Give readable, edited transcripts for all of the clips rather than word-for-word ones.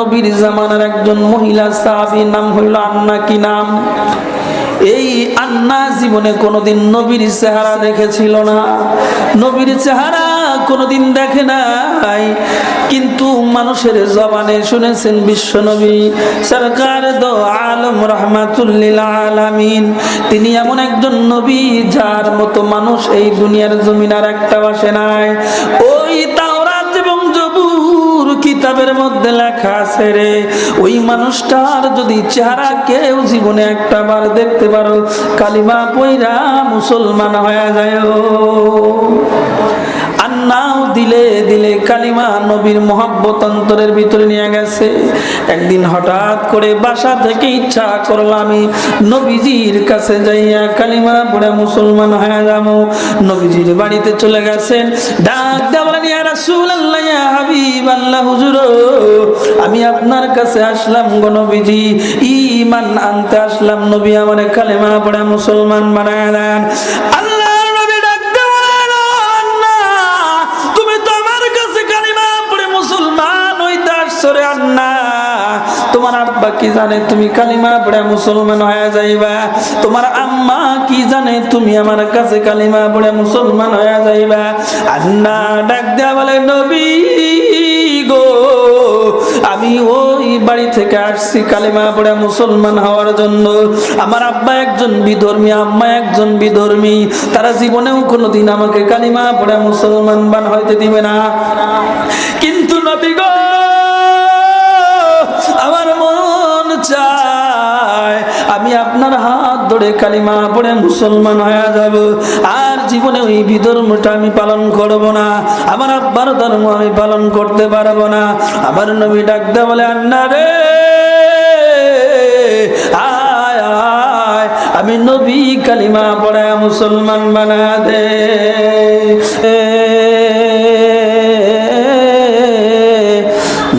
নবীর জামানার একজন মহিলা সাহাবী, নাম হইল আন্না। কি নাম? এই আন্না জীবনে কোনোদিন নবীর চেহারা দেখেছিল না, নবীর চেহারা কোনোদিন দেখে নাই, কিন্তু মানুষের জবানে শুনেছেন বিশ্বনবী সরকার দো আলম রাহমাতুল লিল আলামিন। তিনি এমন একজন নবী যার মতো মানুষ এই দুনিয়ার জমিন আর একটা বাসে নাই। ওই তাওরাত এবং জবুর কিতাবের মধ্যে লেখা আছে রে, ওই মানুষটার যদি চেহারা কেউ জীবনে একটা বার দেখতে পারো, কালিমা পয়রা মুসলমান হয়ে যায়। আন্নাও দিলে দিলে কালিমা নবীর মোহাব্বত অন্তরের ভিতরে নিয়ে গেছে। একদিন হঠাৎ করে বাসা থেকে ইচ্ছা করল আমি নবীজির কাছে যাইয়া কালিমা পড়ে মুসলমান হয়ে যাবো। নবীজির বাড়িতে চলে গেছেন, ডাক দেওয়া ইয়া রাসূলুল্লাহ, ইয়া হাবিবাল্লাহ, হুজুর আমি আপনার কাছে আসলাম গো নবীজি, ঈমান আনতে আসলাম, নবী আমারে কালিমা পড়ে মুসলমান বানায় দেন। তোমার আব্বা কি জানে তুমি কালিমা পড়ে মুসলমান হয়ে যাইবা? তোমার আম্মা কি জানে তুমি আমার কাছে কালিমা পড়ে মুসলমান হয়ে যাইবা? আন্না ডাক দেয়া বলে, নবী গো, আমি ওই বাড়ি থেকে আসছি কালিমা পড়ে মুসলমান হওয়ার জন্য। আমার আব্বা একজন বিধর্মী, আম্মা একজন বিধর্মী, তারা জীবনেও কোনোদিন আমাকে কালিমা পড়ে মুসলমান বান হইতে দিবে না। কিন্তু নবী গো, আমার মন চায় আমি আপনার হাত ধরে কালিমা পড়ে মুসলমান হয়ে যাব, আর জীবনে ওই বিধর্মটা আমি পালন করব না, আমার আব্বার ধর্ম আমি পালন করতে পারবো না। আমার নবী ডাক দেয়া বলে, আন্না রে, আয় আয়, আমি নবী কালিমা পড়ে মুসলমান বানা দে।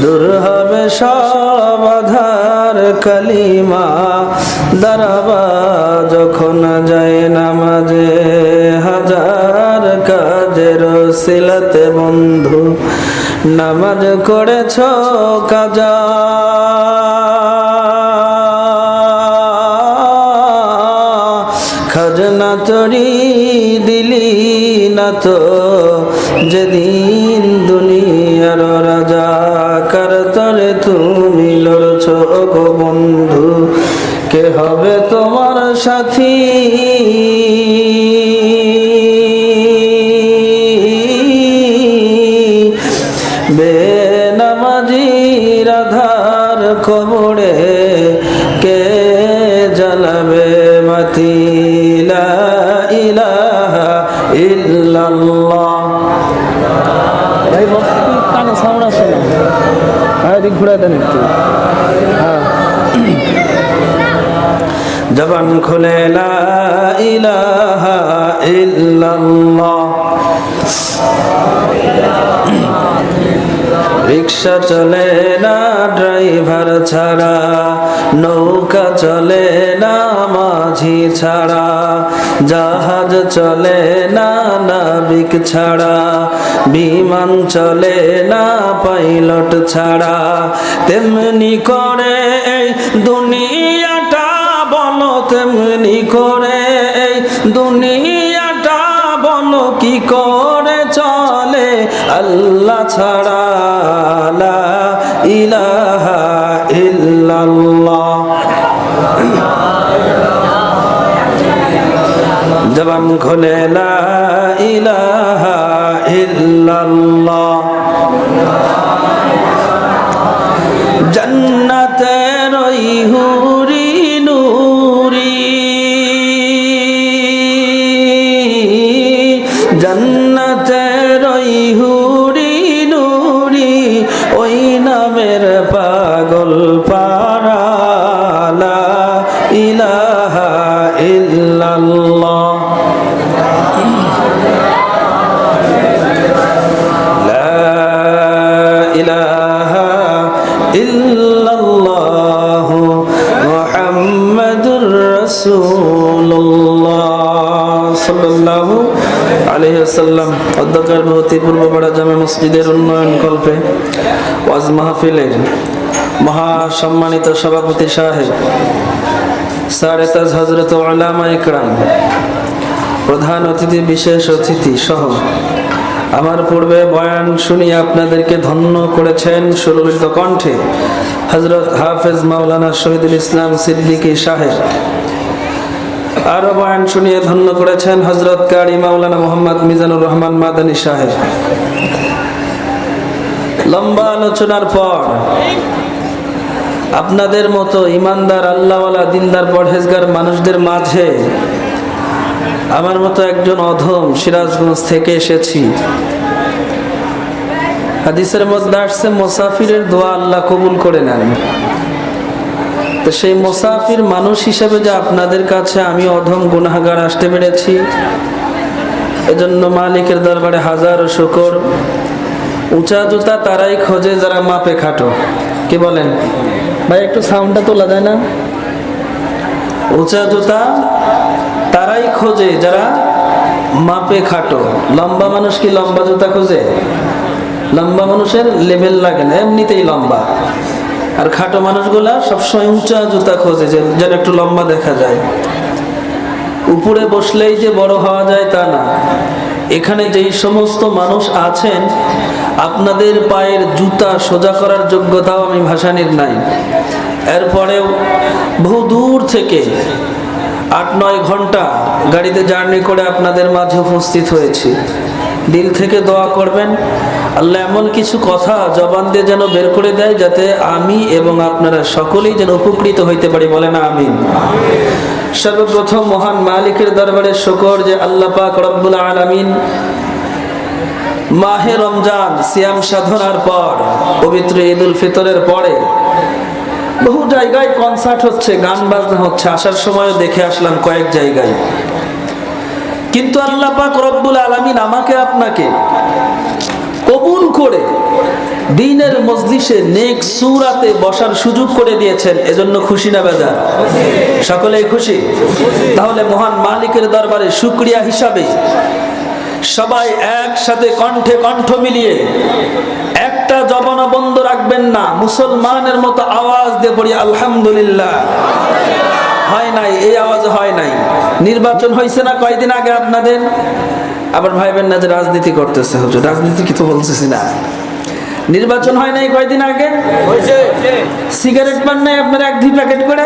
দূর হবে সব আধার কালিমা দাঁড়াবা যখন যায় নামাজে, হাজার কাজের সিলাতে বন্ধু নামাজ করেছ কাজা। খাজনা চড়ি দিলি না তো যেদিন দুনিয়ার রাজা, কার তরে তুমি লড়ছ গো বন্ধু, কে হবে তোমার সাথী? বেনামাজির আধার কবরে কে জ্বালাবে বাতি? লা ইলাহা ইল্লাল্লাহ। ভাই কানে সাউন্ড আসে না, হ্যাঁ দিক ঘুরে দেন একটু। হ্যাঁ, জবান খুলে লা ইলাহা ইল্লাল্লাহ। রিক্সা চলে না ড্রাইভার ছাড়া, নৌকা চলে না মাঝি ছাড়া, জাহাজ চলে না নাবিক ছাড়া, বিমান চলে না পাইলট ছাড়া। তেমনি করে এই দুনিয়াটা বলো, তেমনি করে এই দুনিয়াটা বলো, কি করে চলে আল্লাহ ছাড়া? লা ইলাহা ইল্লাল্লাহ। জবান খুলে লা ইলাহা ইল্লাল্লাহ। জান্নাতের ওই হুরি নুরি, জান্নাতের ওই হুরি নুরি, ওই নামের পাগল পারা। লা ইলাহা ইল্লাল্লাহ। লা ইলাহা ইল্লাল্লাহ মুহাম্মাদুর রাসূলুল্লাহ সাল্লাল্লাহু আলাইহি ওয়াসাল্লাম। অধ্যক্ষের ভর্তি পূর্বপাড়া জামে মসজিদের উন্নয়ন কল্পে ওয়াজ মাহফিলের মহাসম্মানিত সভাপতি সাহেব, সারে তাজ হযরত উলামা ইকরাম, প্রধান অতিথি, বিশেষ অতিথি সহ আমার পূর্বে বয়ান শুনিয়ে আপনাদেরকে ধন্য করেছেন সুললিত কণ্ঠে হযরত হাফেজ মাওলানা শহীদুল ইসলাম সিদ্দিকী সাহেব। আরো বয়ান শুনিয়ে ধন্য করেছেন হযরত কারি মাওলানা মোহাম্মদ মিজানুর রহমান মাদানী সাহেব। লম্বা আলোচনার পর আপনাদের মতো ইমানদার, আল্লাহওয়ালা, দিনদার, পরহেজগার মানুষদের মাঝে আমার মতো একজন অধম সিরাজগঞ্জ থেকে এসেছি। হাদিসের মধ্যে আসছে মুসাফিরের দোয়া আল্লাহ কবুল করে নেন। তো সেই মুসাফির মানুষ হিসেবে যে আপনাদের কাছে আমি অধম গুনাহগার আসতে পেরেছি, এজন্য মালিকের দরবারে হাজারো শুকর। উঁচা জুতা তারাই খোঁজে যারা মাপে খাটো। কি বলেন ভাই? একটু সাউন্ডটা তোলা যায় না? উঁচা জুতা তারাই খোঁজে যারা মাপে খাটো। লম্বা মানুষ কি লম্বা জুতা খোঁজে? লম্বা মানুষের লেভেল লাগে না, এমনিতেই লম্বা। আর খাটো মানুষগুলা সবসময় উঁচা জুতা খোঁজে যেন একটু লম্বা দেখা যায়। উপরে বসলেই যে বড় হওয়া যায় তা না। এখানে যেই সমস্ত মানুষ আছেন, আপনাদের পায়ের জুতা সোজা করার যোগ্যতাও আমি ভাসানির নাই। এরপরেও বহু দূর থেকে 8-9 ঘন্টা গাড়িতে জার্নি করে আপনাদের মাঝে উপস্থিত হয়েছি। দিল থেকে দোয়া করবেন, আল্লাহ এমন কিছু কথা জবান দিয়ে যেন বের করে দেয় যাতে আমি এবং আপনারা সকলেই যেন উপকৃত হইতে পারি। বলেন আমিন। সর্বপ্রথম মহান মালিকের দরবারে শুকর যে আল্লাহ পাক রব্বুল আলামিন মাহে রমজান সিয়াম সাধনার পর, পবিত্র ঈদুল ফিতরের পরে বহু জায়গায় কনসার্ট হচ্ছে, গান বাজনা হচ্ছে। আসার সময় দেখে আসলাম কয়েক জায়গায়। কিন্তু আল্লাহ পাক রব্বুল আলামিন আমাকে আপনাকে কবুল করে দ্বীনের মজলিসে নেক সূরাতে বসার সুযোগ করে দিয়েছেন। এজন্য খুশি না বেজার? সকলেই খুশি। তাহলে মহান মালিকের দরবারে শুকরিয়া হিসাবে সবাই একসাথে কণ্ঠে কণ্ঠ মিলিয়ে একটা জবান বন্ধ রাখবেন না, মুসলমানের মতো আওয়াজ দিয়ে পড়ি আলহামদুলিল্লাহ। হয় নাই, এই আওয়াজ হয় নাই। নির্বাচন হয়েছে না কয়েকদিন আগে আপনাদের? আবার ভাইবেন না যে রাজনীতি করতেছে। হুজুর রাজনীতি কি তো বলতেছি না। নির্বাচন হয় নাই কয়েকদিন আগে? সিগারেট পান নাই আপনারা 1-2 প্যাকেট করে?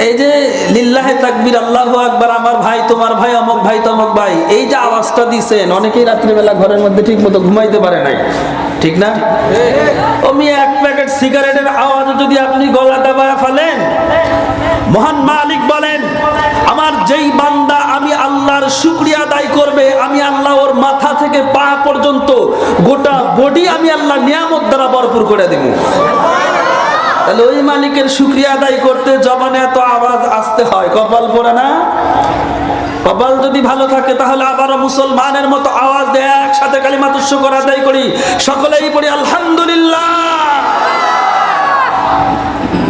এই যে লিল্লাহে তাকবীর, আল্লাহু আকবার, আমার ভাই তোমার ভাই, অমুক ভাই তমুক ভাই, এই যে আওয়াজটা দিছেন, অনেকেই রাত্রিবেলা ঘরের মধ্যে ঠিক মতো ঘুমাইতে পারে নাই, ঠিক না? ওমি 1 প্যাকেট সিগারেটের আওয়াজ যদি আপনি গলা দাবায় ফেলেন, মহান মালিক বলেন আমার যেই বান্দা আমি আল্লাহর শুকরিয়া আদায় করবে, আমি আল্লাহ ওর মাথা থেকে পা পর্যন্ত গোটা বডি আমি আল্লাহ নিয়ামত দ্বারা ভরপুর করে দেব। তাহলে ওই মালিকের শুকরিয়া আদায় করতে জবানে এত আওয়াজ আসতে হয়, কপাল পড়ে না? কপাল যদি ভালো থাকে তাহলে আবারও মুসলমানের মতো আওয়াজ দিয়ে একসাথে কালিমাতুশ শুকর আদায় করি, সকলেই পড়ি আলহামদুলিল্লাহ।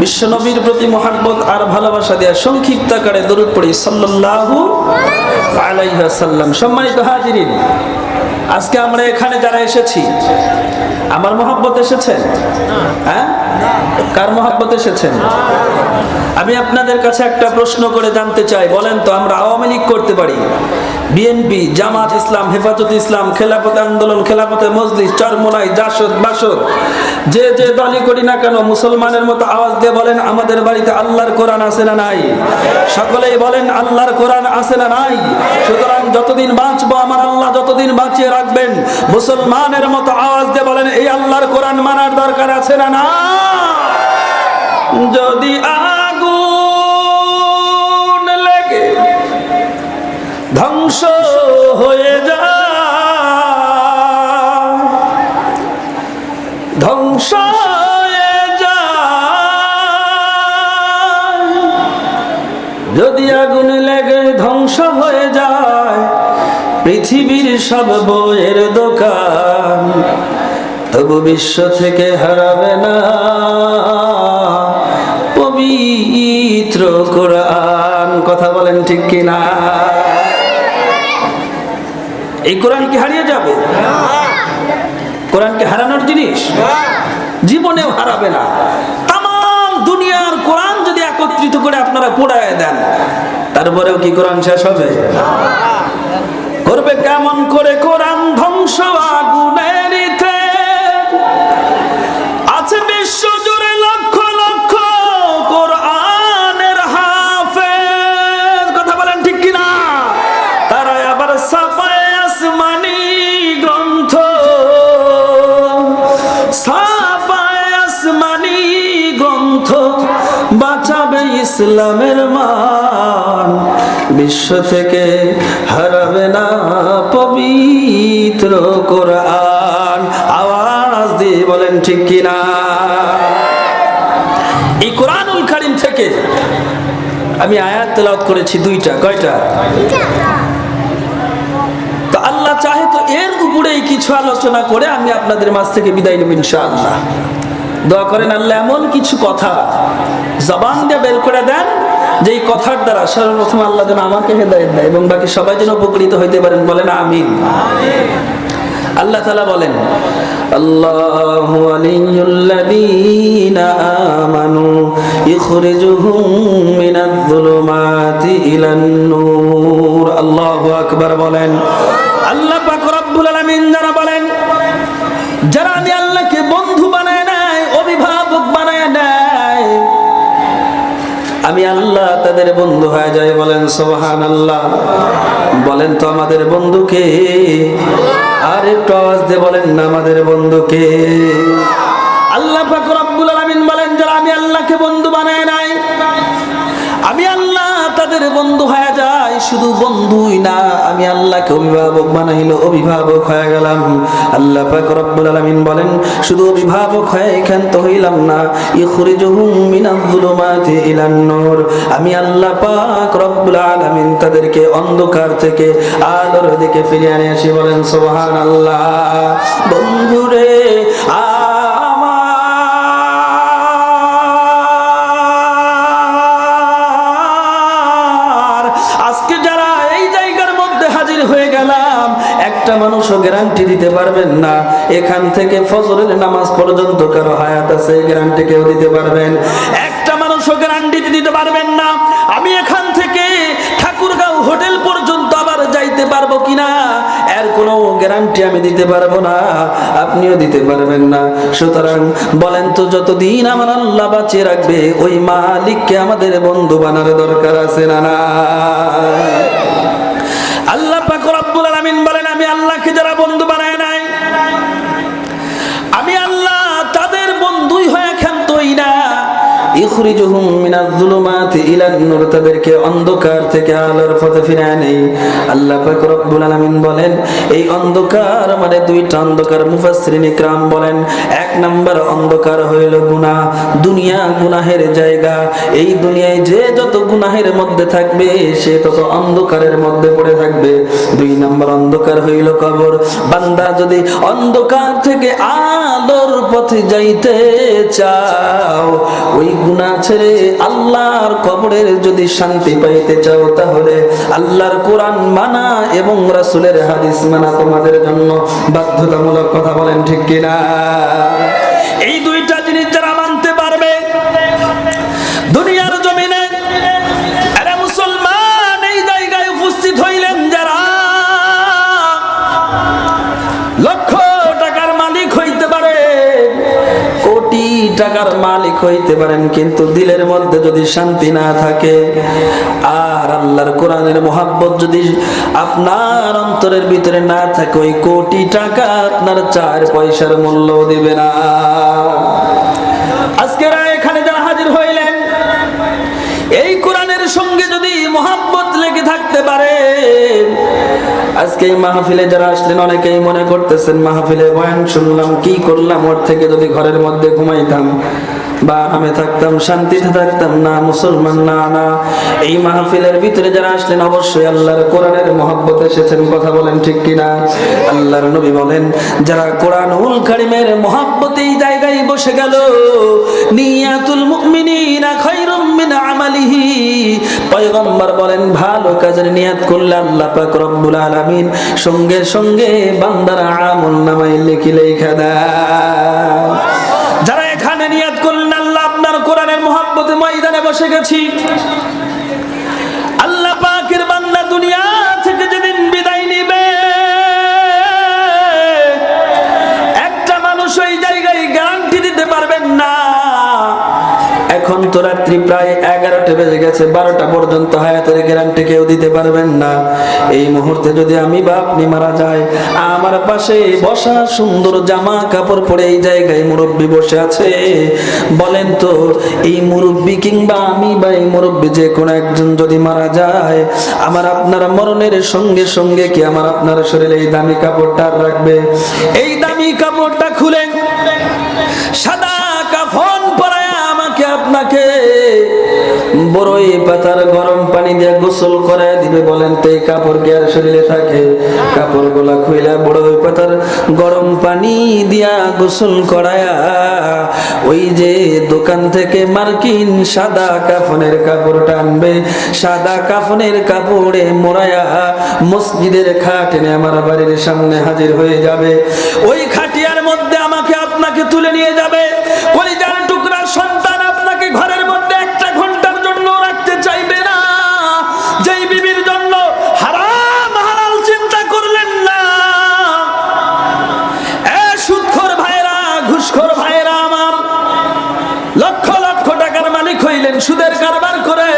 বিশ্বনবীর প্রতি মহব্বত আর ভালোবাসা দেয়া সংক্ষিপ্ত আকারে দরুদ পড়ি সাল্লাল্লাহু আলাইহি ওয়াসাল্লাম। সম্মানিত হাজিরিন, আজকে আমরা এখানে যারা এসেছি, আমার মহব্বত এসেছেন? হ্যাঁ, কার মহব্বত এসেছেন? আমি আপনাদের কাছে একটা প্রশ্ন করে জানতে চাই, বলেন তো আমরা আওয়ামী লীগ করতে পারি, বিএনপি, জামাত ইসলাম, হেফাজতে ইসলাম, খেলাফত আন্দোলন, খেলাফতে মজলিস, চরমোনাই, জাসদ, বাসদ, যে যে দলই করি না কেন, মুসলমানের মতো আওয়াজ দিয়ে বলেন আমাদের বাড়িতে আল্লাহর কোরআন আছে না নাই? সকলেই বলেন আল্লাহর কোরআন আছে না নাই? সুতরাং যতদিন বাঁচবো আমার আল্লাহ যতদিন বাঁচিয়ে রাখবেন, মুসলমানের মতো আওয়াজ দিয়ে বলেন এই আল্লাহর কোরআন মানার দরকার আছে না না? যদি আগুন লেগে ধ্বংস হয়ে যায়, ধ্বংস হয়ে যায়, যদি আগুন লেগে ধ্বংস হয়ে যায় পৃথিবীর সব বইয়ের দোকান, তবু বিশ্ব থেকে হারাবে না পবিত্র কোরআন। কথা বলেন ঠিক কিনা? এই কোরআন কি হারিয়ে যাবে? কোরআন কি হারানোর জিনিস? জীবনে জীবনেও হারাবে না। তাম দুনিয়ার কোরআন যদি একত্রিত করে আপনারা পোড়ায় দেন, তারপরেও কি কোরআন শেষ হবে? করবে কেমন করে কোরআন ধ্বংস? আগুনেরিতে আছে বিশ্ব জুড়ে লক্ষ লক্ষ কোরআনের হাফেজ। কথা বলেন ঠিক কিনা? তারা আবার ছাপায় আসমানি গ্রন্থ, ছাপায় আসমানি গ্রন্থ, বাঁচাবে ইসলামের মান, বিশ্ব থেকে হারাবে না পবিত্র কোরআন। আওয়াজ দিয়ে বলেন ঠিক কিনা? এই কোরআনুল কারীম থেকে আমি আয়াত তেলাওয়াত করেছি দুইটা। কয়টা? তো আল্লাহ চাহে তো এর উপরেই কিছু আলোচনা করে আমি আপনাদের মাঝ থেকে বিদায় নেব ইনশাআল্লাহ। দোয়া করেন আল্লাহ এমন কিছু কথা জবান দিয়ে বের করে দেন যেই কথার দ্বারা সর্বপ্রথম আল্লাহ যেন আমাকে হেদায়েত দেয় এবং বাকি সবাই যেন উপকৃত হইতে পারেন। বলেন আমিন। আল্লাহ তাআলা বলেন, আল্লাহু ওয়ালিয়ুল্লাযীনা আমানু ইখরিজুহুম মিনায-যুলুমাতি ইলান-নূর। আল্লাহু আকবার বলেন। আল্লাহ পাক রব্বুল আলামিন যারা বলেন, যারা আমি আল্লাহকে বন্ধু বানায় নাই, অভিভাবক বানায় নাই, আমি আল্লাহ তাদের বন্ধু হয়ে যায়। বলেন সুবহানাল্লাহ। বলেন তো আমাদের বন্ধুকে? আর একটু আওয়াজ দিয়ে বলেন না, আমাদের বন্ধুকে? আল্লাহ পাক রব্বুল আলামিন বলেন, যারা আমি আল্লাহকে বন্ধু বানায় নাই, আমি আল্লাহ তাদের বন্ধু হয়ে যায়। শুধু বন্ধুই না, আমি আল্লাহকে অভিভাবক বানাইলো, অভিভাবক হয়ে গেলাম। আল্লাহ পাক রব্বুল আলামিন বলেন, শুধু অভিভাবক হয়ে ক্ষান্ত হইলাম না, ইখরিজুহুম মিনায-যুলুমাতি ইলান-নূর, আমি আল্লাহ পাক রব্বুল আলামিন তাদেরকে অন্ধকার থেকে আলোর দিকে ফিরিয়ে আনে আসি। বলেন সুবহানাল্লাহ। বন্ধুরে হয়ে গেলাম, একটা মানুষও গ্যারান্টি দিতে পারবেন না এখান থেকে ফজরের নামাজ পর্যন্ত কারো হায়াত আছে, গ্যারান্টি কেউ দিতে পারবেন? একটা মানুষও গ্যারান্টি দিতে পারবেন না আমি এখান থেকে ঠাকুরগাঁও হোটেল পর্যন্ত আবার যাইতে পারবো কিনা, এর কোনো গ্যারান্টি আমি দিতে পারবো না, আপনিও দিতে পারবেন না। সুতরাং বলেন তো, যতদিন আমার আল্লাহ বাঁচিয়ে রাখবে ওই মালিককে আমাদের বন্ধু বানার দরকার আছে না? না। আল্লাহ পাক রব্বুল আলামিন বলেন, আমি আল্লাহকে যারা বন্ধু বানায় নাই, আমি আল্লাহ তাদের বন্ধুই হয়ে ক্ষান্তই না। ইখরিজুহুম মিনায-যুলুমাতি ইলান-নূর, তাদেরকে অন্ধকার থেকে আলোর পথে ফিরিয়ে নেই। আল্লাহ পাক রব্বুল আলামিন বলেন, এই অন্ধকার মানে দুইটা অন্ধকার। মুফাসসিরিন ইকরাম বলেন, এক নাম্বার অন্ধকার হইল গুনাহ, দুনিয়া গুনাহের জায়গা। এই দুনিয়ায় যে যত গুনাহের মধ্যে থাকবে সে তত অন্ধকারের মধ্যে পড়ে থাকবে। দুই নাম্বার অন্ধকার হইল কবর। বান্দা যদি অন্ধকার থেকে আলোর পথে যাইতে চাও, ওই গুনাহ ছেড়ে আল্লাহর কবরের যদি শান্তি পাইতে চাও, তাহলে আল্লাহর কোরআন মানা এবং রাসূলের হাদিস মানা তোমাদের জন্য বাধ্যতামূলক। কথা বলেন ঠিক কিনা? এই দুইটা জিনিস যারা মানতে পারবে দুনিয়ার জমিনে, আরে মুসলমান এই জায়গায় উপস্থিত হইলেন যারা লক্ষ টাকার মালিক হইতে পারে, কোটি টাকার মালিক হইতে পারেন, কিন্তু দিলের মধ্যে যদি শান্তি না থাকে আর আল্লাহর কোরআনের মহব্বত যদি আপনার অন্তরের ভিতরে না থাকে, ওই কোটি টাকা আপনার 4 পয়সার মূল্য দিবে না। আজকে এখানে যারা হাজির হইলেন, এই কোরআনের সঙ্গে যদি মহব্বত লেগে থাকতে পারে, আজকে এই মাহফিলে যারা আসলেন অনেকেই মনে করতেছেন মাহফিলে বয়ান শুনলাম, কি করলাম, ওর থেকে যদি ঘরের মধ্যে ঘুমাইতাম বা আরামে থাকতাম, শান্তিতে থাকতাম। না মুসলমান, না না, এই মাহফিলের ভিতরে যারা আসলেন অবশ্যই আল্লাহর কোরআনের মহব্বতে এসেছেন। কথা বলেন ঠিক কিনা? আল্লাহর নবী বলেন, যারা কোরআনুল কারীমের মহব্বতে এই জায়গায় বসে গেল, নিয়াতুল মুমিনিনা খায়রুম মিন আমালিহি, পয়গম্বর বলেন ভালো কাজের নিয়াত করলে আল্লাহ পাক রব্বুল আলামিন সঙ্গে সঙ্গে বান্দার আমল নামায় লিখে দেন। যারা মহব্বতে ময়দানে বসে গেছি। আল্লাহ পাকের বান্দা দুনিয়া থেকে যেদিন বিদায় নিবে, একটা মানুষ ওই জায়গায় গ্যারান্টি দিতে পারবেন না। এখন তো রাত্রি প্রায় 11টা বেজে গেছে, 12টা পর্যন্ত হায়াতের গ্যারান্টি কেউ দিতে পারবেন না। এই মুহূর্তে যদি আমি বা আপনি মারা যায়, আমার পাশে বসা সুন্দর জামা কাপড় পরে এই জায়গায় মুরব্বী বসে আছে, বলেন তো এই মুরব্বী কিংবা আমি বা এই মুরব্বী যে কোনো একজন যদি মারা যায়, আমার আপনার মরণের সঙ্গে সঙ্গে কি আমার আপনার শরীরে এই দামি কাপড়টা আর রাখবে? এই দামি কাপড়টা খুলে সাদা কাফন পরায় আমাকে আপনাকে বড়ই পাতার গরম পানি দিয়ে গোসল করায় দিবে। বলেন তো এই কাপড় কি আর শরীরে থাকে? কাপড় গুলা খুইলা বড়ই পাতার গরম পানি দিয়া গোসল করায়া ওই যে দোকান থেকে মার্কিন সাদা কাফনের কাপড়টা আনবে, সাদা কাফনের কাপড়ে মোড়ায়া মসজিদের খাট এনে আমার বাড়ির সামনে হাজির হয়ে যাবে। ওই খাটিয়ার মধ্যে আমাকে আপনাকে তুলে নিয়ে যাবে। কলিজার টুকরা সন্তান আপনাকে ঘরের মধ্যে একটা ঘন্টার জন্য রাখতে চাইবে না। যেই বিবির জন্য হারাম হালাল চিন্তা করলেন না, সুদখোর ভাইরা, ঘুষখোর ভাইরা আমার, লক্ষ লক্ষ টাকার মালিক হইলেন সুদের কারবার করে,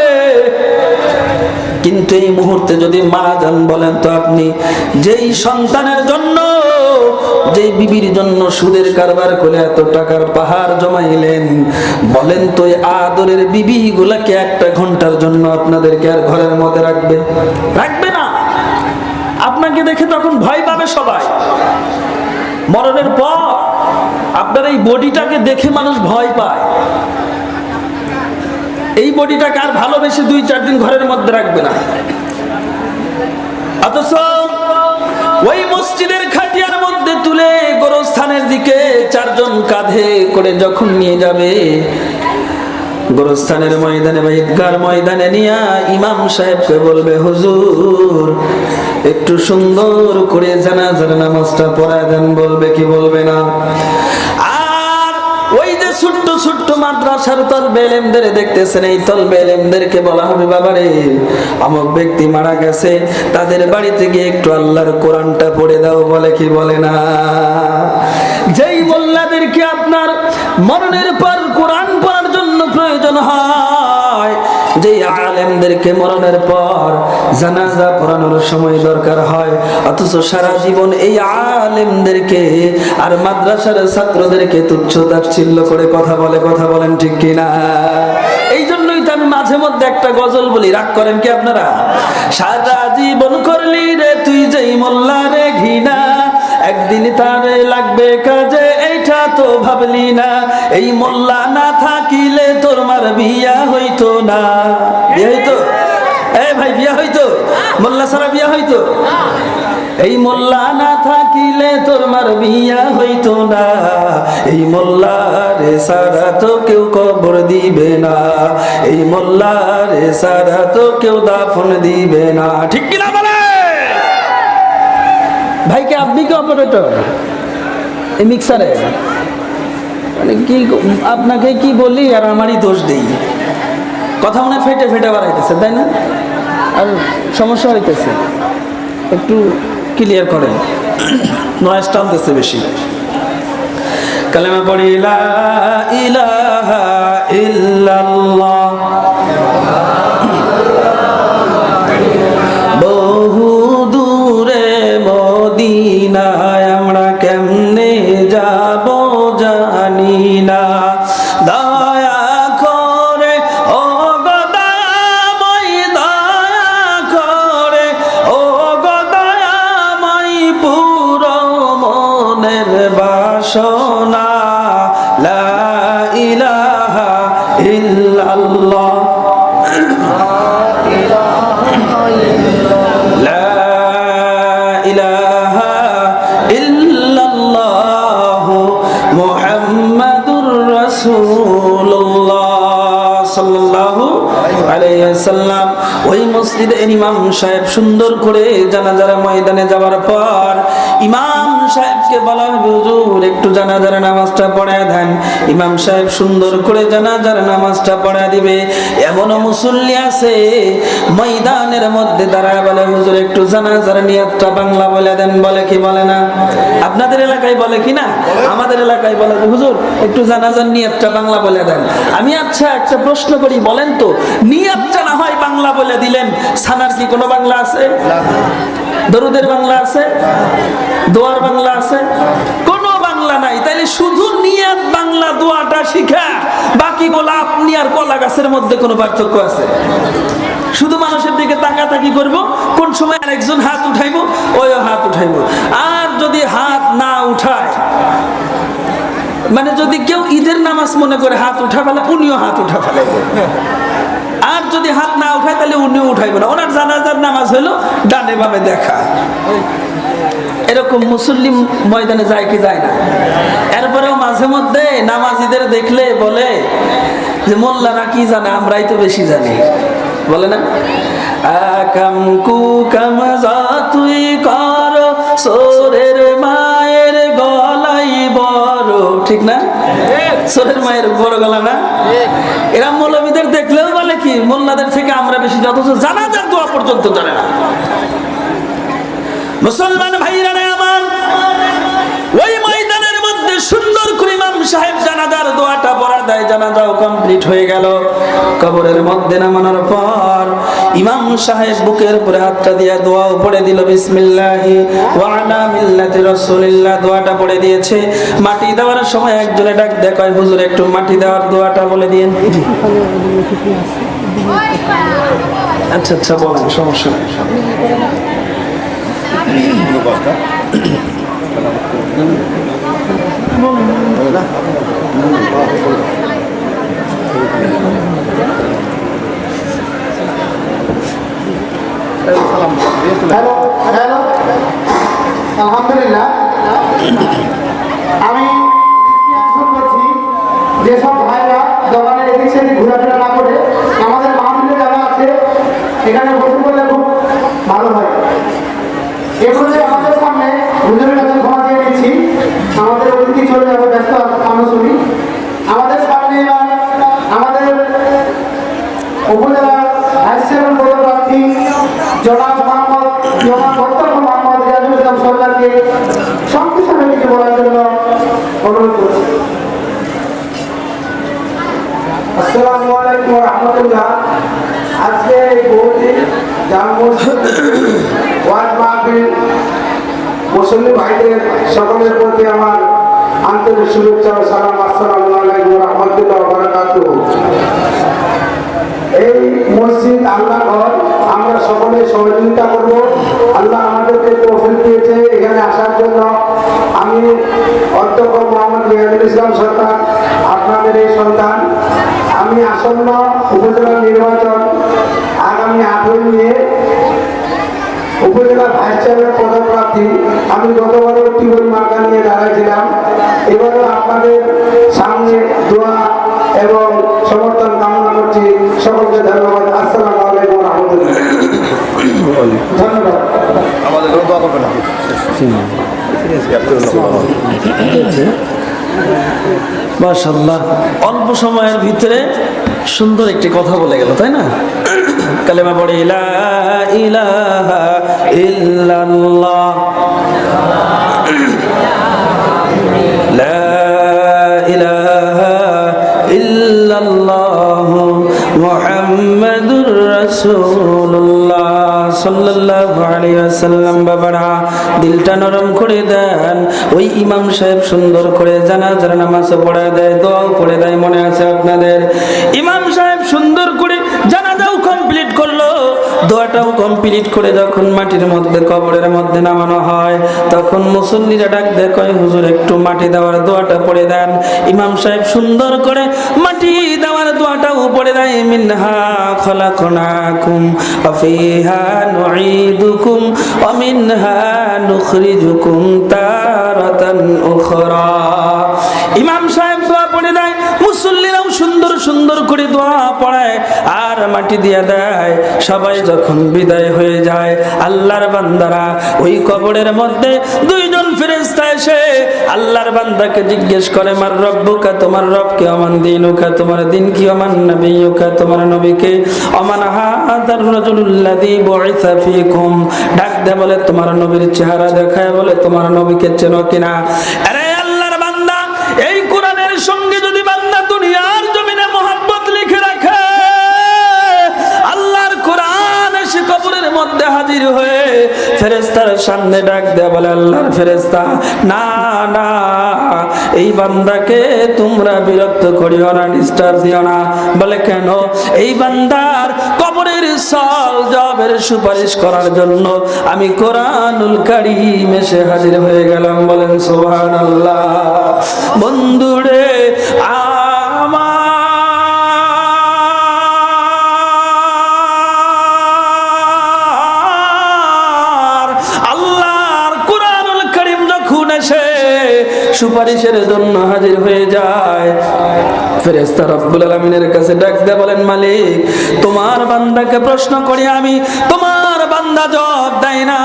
কিন্তু এই মুহূর্তে যদি মারা যান, বলেন তো আপনি যেই সন্তানের জন্য, যেই বিবির জন্য সুদের কারবার করে এত টাকার পাহাড় জমাইলেন, বলেন তো এই আদরের বিবি গুলাকে একটা ঘন্টার জন্য আপনাদেরকে আর ঘরের মধ্যে রাখবে? রাখবে না। আপনাকে দেখে তখন ভয় পাবে সবাই। মরণের পর আপনার এই বডিটাকে দেখে মানুষ ভয় পায়। এই বডিটাকে আর ভালোবেসে 2-4 দিন ঘরের মধ্যে রাখবে না। অথচ ওই মসজিদের খাটিয়ার মধ্যে তুলে গোরস্থানের দিকে 4 জন কাঁধে করে যখন নিয়ে যাবে, গোরস্থানের ময়দানে বা ঈদগার ময়দানে নিয়ে ইমাম সাহেবকে বলবে, হুজুর একটু সুন্দর করে জানাজার নামাজটা পড়ায় দেন। বলবে কি বলবে না? আর ওই যে ছোট্ট ছোট্ট মাদ্রাসার তলবে ইলমদের দেখতেছেন, এই তলবে ইলমদেরকে বলা হবে, বাবারে অমুক ব্যক্তি মারা গেছে, তাদের বাড়িতে গিয়ে একটু আল্লাহর কোরআনটা পড়ে দাও। বলে কি বলে না? যেই মোল্লাদেরকে আপনার মরণের পর কোরআন পড়ার জন্য প্রয়োজন হয়, যেই আলেমদেরকে মরণের পর জানাজা পড়ানোর সময় দরকার হয়, অথচ সারা জীবন এই আলেমদেরকে আর মাদ্রাসার ছাত্রদেরকে তুচ্ছ তাচ্ছিল্য করে কথা বলে। কথা বলেন ঠিক কিনা? এই জন্যই তো আমি মাঝে মধ্যে একটা গজল বলি, রাগ করেন কি আপনারা? সারা জীবন করলি রে তুই যেই মোল্লা রে ঘৃণা, একদিন তারে লাগবে কাজে, এইটা তো ভাবলি না। এই মোল্লা না থাকিলে তোর মার বিয়া হইতো না। বিয়া হইতো? এই ভাই বিয়া হইতো? মোল্লা সারা বিয়া হইতো? এই মোল্লা না থাকিলে তোর মার বিয়া হইতো না। এই মোল্লা রে সারা তো কেউ কবর দিবে না। এই মোল্লা রে সারা তো কেউ দাফন দিবে না। ঠিক কিনা বলে? ভাইকে আপনি কি অপারেটর এই মিক্সারে? মানে কি আপনাকে কি বলি আর আমারই দোষ দেই? কথা মনে ফেটে ফেটে বাড়াইতেছে, তাই না? আর সমস্যা হইতেছে, একটু ক্লিয়ার করেন, নয়েজ টানতেছে বেশি। কালেমা পড়ি লা ইলাহা ইল্লাল্লাহ, বহু দূরে মদিনায় আমরা কেমনে যাব জানি না। দয়া করে ও গদাময়, দয়া করে ও গদাময়, পুরো মনের বাসনা লা ইলাহা ইল্লাল্লাহ, ওই মসজিদে ইমাম সাহেব সুন্দর করে জানাজার ময়দানে যাওয়ার পর ইমাম সাহেবকে বলা হবে হুজুর একটু জানাজার নামাজটা পড়ায় দেন। ইমাম সাহেব সুন্দর করে জানাজার নামাজটা পড়ায় দিবে। এমনও মুসল্লি আছে ময়দানের মধ্যে দাঁড়ায় বলে হুজুর একটু জানাজার নিয়তটা বাংলা বলে দেন। বলে কি বলে না? আপনাদের এলাকায় বলে কি না? আমাদের এলাকায় বলে হুজুর একটু জানাজার নিয়তটা বাংলা বলে দেন। আমি আচ্ছা একটা প্রশ্ন করি, বলেন তো নিয়তটা না হয় বাংলা বলে দিলেন, সানার কি কোনো বাংলা আছে? দরুদের বাংলা আছে? দোয়ার বাংলা আছে? কোনো বাংলা নাই। তাইলে শুধু নিয়ত বাংলা দোয়াটা শিখা বাকি গোলাপ আপনি আর কলা গাছের মধ্যে কোনো পার্থক্য আছে? শুধু মানুষের দিকে তাকাতাকি করব, কোন সময় আরেকজন হাত উঠাইবো ওইও হাত উঠাইবো। আর যদি হাত না উঠায়, মানে যদি কেউ ঈদের নামাজ মনে করে হাত উঠা ফেলে, উনিও হাত উঠা ফেলাইবে। আর যদি হাত না উঠায় তাহলে উনিও উঠাইবে না। ওনার জানাজার নামাজ হলো ডানে বামে দেখা। এরকম মুসল্লি ময়দানে যায় কি যায় না? এরপরেও মাঝে মধ্যে নামাজিদের দেখলে বলে যে মোল্লারা কি জানে, আমরাই তো বেশি জানি, বলে না? আকাম কুকাম যা তুই কর সোরের মায়ের গলাই বড়, ঠিক না? সোরের মায়ের বড় গলা না? এরা মৌলবীদের দেখলেও বলে কি মোল্লাদের থেকে আমরা বেশি, অথচ জানাজার দোয়া পর্যন্ত জানে না। মুসলমান ভাইরা আমার, ওই ময়দানের মধ্যে সুন্দর করে ইমাম সাহেব জানাজার দোয়াটা পড়া দেয়। জানাজাও কমপ্লিট হয়ে গেল। কবরের মধ্যে নামানোর পর ইমাম সাহেব বুকের উপরে হাতটা দিয়ে দোয়াও পড়ে দিল, বিসমিল্লাহি ওয়া আলা মিল্লাতি রাসূলিল্লাহ দোয়াটা পড়ে দিয়েছে। মাটি দেওয়ার সময় একজনে ডাক দেয়, কয় হুজুর একটু মাটি দেওয়ার দোয়াটা বলে দিয়েন। আচ্ছা আচ্ছা বলেন, সমস্যা নেই। আলহামদুলিল্লাহ, আমি বলছি যেসব ভাইরা দোকানে এদিক সেদিক ঘোরাফেরা না করে আমাদের মাহফিলে যারা আছে এখানে বসে বললে খুব ভালো হয়। এগুলো আমাদের সামনে হুজুরের কাছে ক্ষমা চেয়ে নিচ্ছি, আমাদের অতিথি চলে যাবে ব্যস্ত আলোচনী। আমাদের সামনে এবার আমাদের উপজেলার ভাইস চেয়ারম্যান পদপ্রার্থী জনাব মোহাম্মদ রিয়াজুল ইসলাম সরকারকে সংক্ষিপ্ত কিছু বলার জন্য অনুরোধ করছি। আসসালামু আলাইকুম ওয়া রাহমাতুল্লাহ। আজকে এই বহুদিন জামে মসজিদ ওয়াজ মাহফিল মুসল্লি ভাইদের সকলের প্রতি আমার আন্তরিক শুভেচ্ছা ও সালাম। আসসালামু আলাইকুম ওয়া রাহমাতুল্লাহি ওয়া বারাকাতুহু। এই মসজিদ আল্লাহ ঘর, আমরা সকলে সহযোগিতা করব। আল্লাহ আমাদেরকে তৌফিক দিয়েছে এখানে আসার জন্য। আমি অধ্যক্ষ মোহাম্মদ রিয়াজুল ইসলাম সরকার, আপনাদের এই সন্তান। আমি আসন্ন উপজেলা নির্বাচন আগামী 8 নিয়ে উপজেলা ভাইস চেয়ারম্যান পদপ্রার্থী। আমি গতবারও টিউবওয়েল মার্কা নিয়ে দাঁড়াইছিলাম। এবারও আপনাদের সামনে দোয়া এবং সমর্থন কামনা করছি। সকলকে ধন্যবাদ। আসসালামু আলাইকুম ওয়া রাহমাতুল্লাহ। ধন্যবাদ। আমাদের দোয়া করবেন আপনি। মাশাআল্লাহ, অল্প সময়ের ভিতরে সুন্দর একটি কথা বলে গেল, তাই না? কালেমা পড়ে লা ইলাহা ইল্লাল্লাহ, লা ইলাহা ইল্লাল্লাহ মুহাম্মাদুর রাসূলুল্লাহ সাল্লাল্লাহু আলাইহি ওয়াসাল্লাম। বাবারা দিলটা নরম করে দেন। ওই ইমাম সাহেব সুন্দর করে জানাজার নামাজ পড়া দেয়, দোয়াও পড়ে দেয়। মনে আছে আপনাদের? ইমাম সাহেব সুন্দর করে জানাজাও কমপ্লিট করলো, দোয়াটাও কমপ্লিট করে যখন মাটির মধ্যে কবরের মধ্যে নামানো হয়, তখন মুসল্লিরা ডাক দেয়, কয় হুজুর একটু মাটি দেওয়ার দোয়াটা পড়ে দেন। ইমাম সাহেব সুন্দর করে মাটি দেওয়ার দোয়াটাও পড়ে দেয়। মিনহা খলাকনাকুম ওয়া ফিহা নুঈদুকুম ওয়া মিনহা নুখরিজুকুম তারাতান উখরা। ইমাম সাহেব দোয়া পড়ে দেয়, মুসল্লিরাও সুন্দর সুন্দর করে দোয়া পড়ায় আর মাটি দিয়ে দেয়। সবাই যখন বিদায় হয়ে যায়, আল্লাহর বান্দারা ওই কবরের মধ্যে দুইজন ফেরেশতা এসে আল্লাহর বান্দাকে জিজ্ঞেস করে, মার রব্বুকা, তোমার রব কে, অমান দিনুকা, তোমার দিন কি, অমান নবিয়ুকা, তোমার নবীকে, অমান হাদার রাজুলুল্লাযী বুইসা ফীকুম। ডাক দে বলে, তোমার নবীর চেহারা দেখায় বলে, তোমার নবীকে চেনো কিনা? আরে আল্লাহর বান্দা, এই কোরআনের সঙ্গে যদি বান্দা দুনিয়ার জমিনে মহব্বত লিখে রাখে, আল্লাহর কোরআন এসে কবরের মধ্যে হাজির হয়ে ফেরেশতার সামনে ডাক দেয়া বলে, আল্লাহর ফেরেশতা, না না, এই বান্দাকে তোমরা বিরক্ত করিও না, ডিস্টার্ব দিও না। বলে কেন? এই বান্দার কবরের সওয়াল জবাবের সুপারিশ করার জন্য আমি কোরআনুল কারীম এসে হাজির হয়ে গেলাম। বলেন সুবহানাল্লাহ। বন্ধুরে আমার, আল্লাহর কোরআনুল কারীম যখন এসে সুপারিশের জন্য হাজির হয়ে যায়, ফেরেশতা রব্বুল আলামিনের কাছে ডাক দিয়ে বলেন, মালিক, তোমার বান্দাকে প্রশ্ন করি আমি, তোমার বান্দা জবাব দেয় না,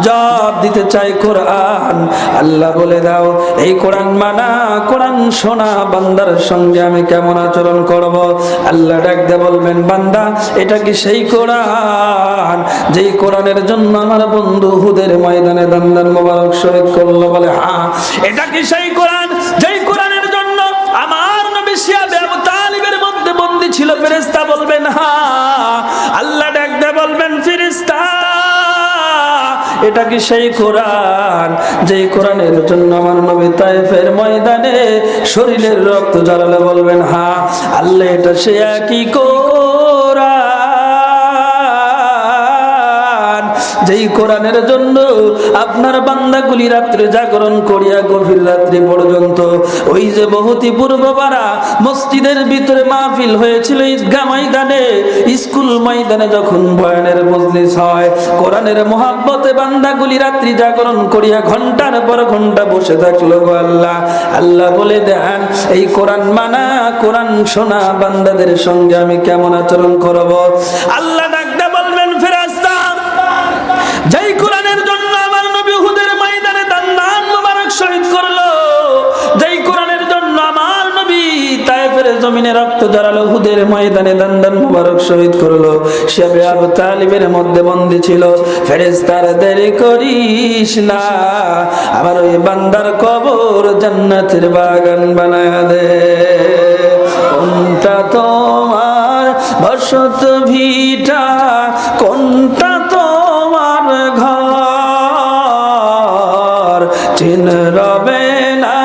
জবাব দিতে চাই কোরআন। আল্লাহ বলে দাও, এই কোরআন মানা, কোরআন শোনা বান্দার সঙ্গে আমি কেমন আচরণ করব? আল্লাহ ডাক দিয়ে বলবেন, বান্দা, এটা কি সেই কোরআন যেই কোরআনের জন্য আমার বন্ধু উহুদের ময়দানে দান্দান মোবারক শহীদ করলো? বলে হ্যাঁ। এটা কি সেই কোরআন যেই কোরআনের জন্য আমার নবী শিয়াবে আবু তালিবের মধ্যে বন্দী ছিল? ফেরেশতা বলবেন হ্যাঁ। আল্লাহ ডাক দিয়ে বলবেন, ফেরেশতা, এটা কি সেই কোরআন যেই কোরআনের জন্য আমার নবী তায়েফের ময়দানে শরীরের রক্ত ঝরালে? বলবেন হ্যাঁ। আল্লাহ, এটা সে একই কোরআন যেই কোরআনের জন্য আপনার বান্দাগুলি রাত্রে জাগরণ করিয়া গভীর রাত্রি পর্যন্ত ওই যে বহুতি পূর্বপাড়া মসজিদের ভিতরে মাহফিল হয়েছিল, ঈদগাহ ময়দানে, স্কুল ময়দানে যখন বয়ানের মজলিস হয়, কোরআনের মহাব্বতে বান্দাগুলি রাত্রি জাগরণ করিয়া ঘন্টার পর ঘন্টা বসে থাকলো। গো আল্লাহ, আল্লাহ বলে দেন, এই কোরআন মানা, কোরআন শোনা বান্দাদের সঙ্গে আমি কেমন আচরণ করব? আল্লাহ ডাকতে বলবেন, ফেরেশতা, যেই কোরআনের জন্য আমার নবী উহুদের ময়দানে দান্দান মোবারক শহীদ করলো, যেই কোরআনের জন্য আমার নবী তায়েফের জমিনে রক্ত ঝরালো, উহুদের ময়দানে দান্দান মোবারক শহীদ করলো, শিয়াবে আবু তালিবের মধ্যে বন্দী ছিল। ফেরেশতারা, দেরি করিস না, আমার ওই বান্দার কবর জান্নাতের বাগান বানায়া দে। কোনটা তোমার বসত ভিটা, কোনটা তোমার ঘর, চিন রবে না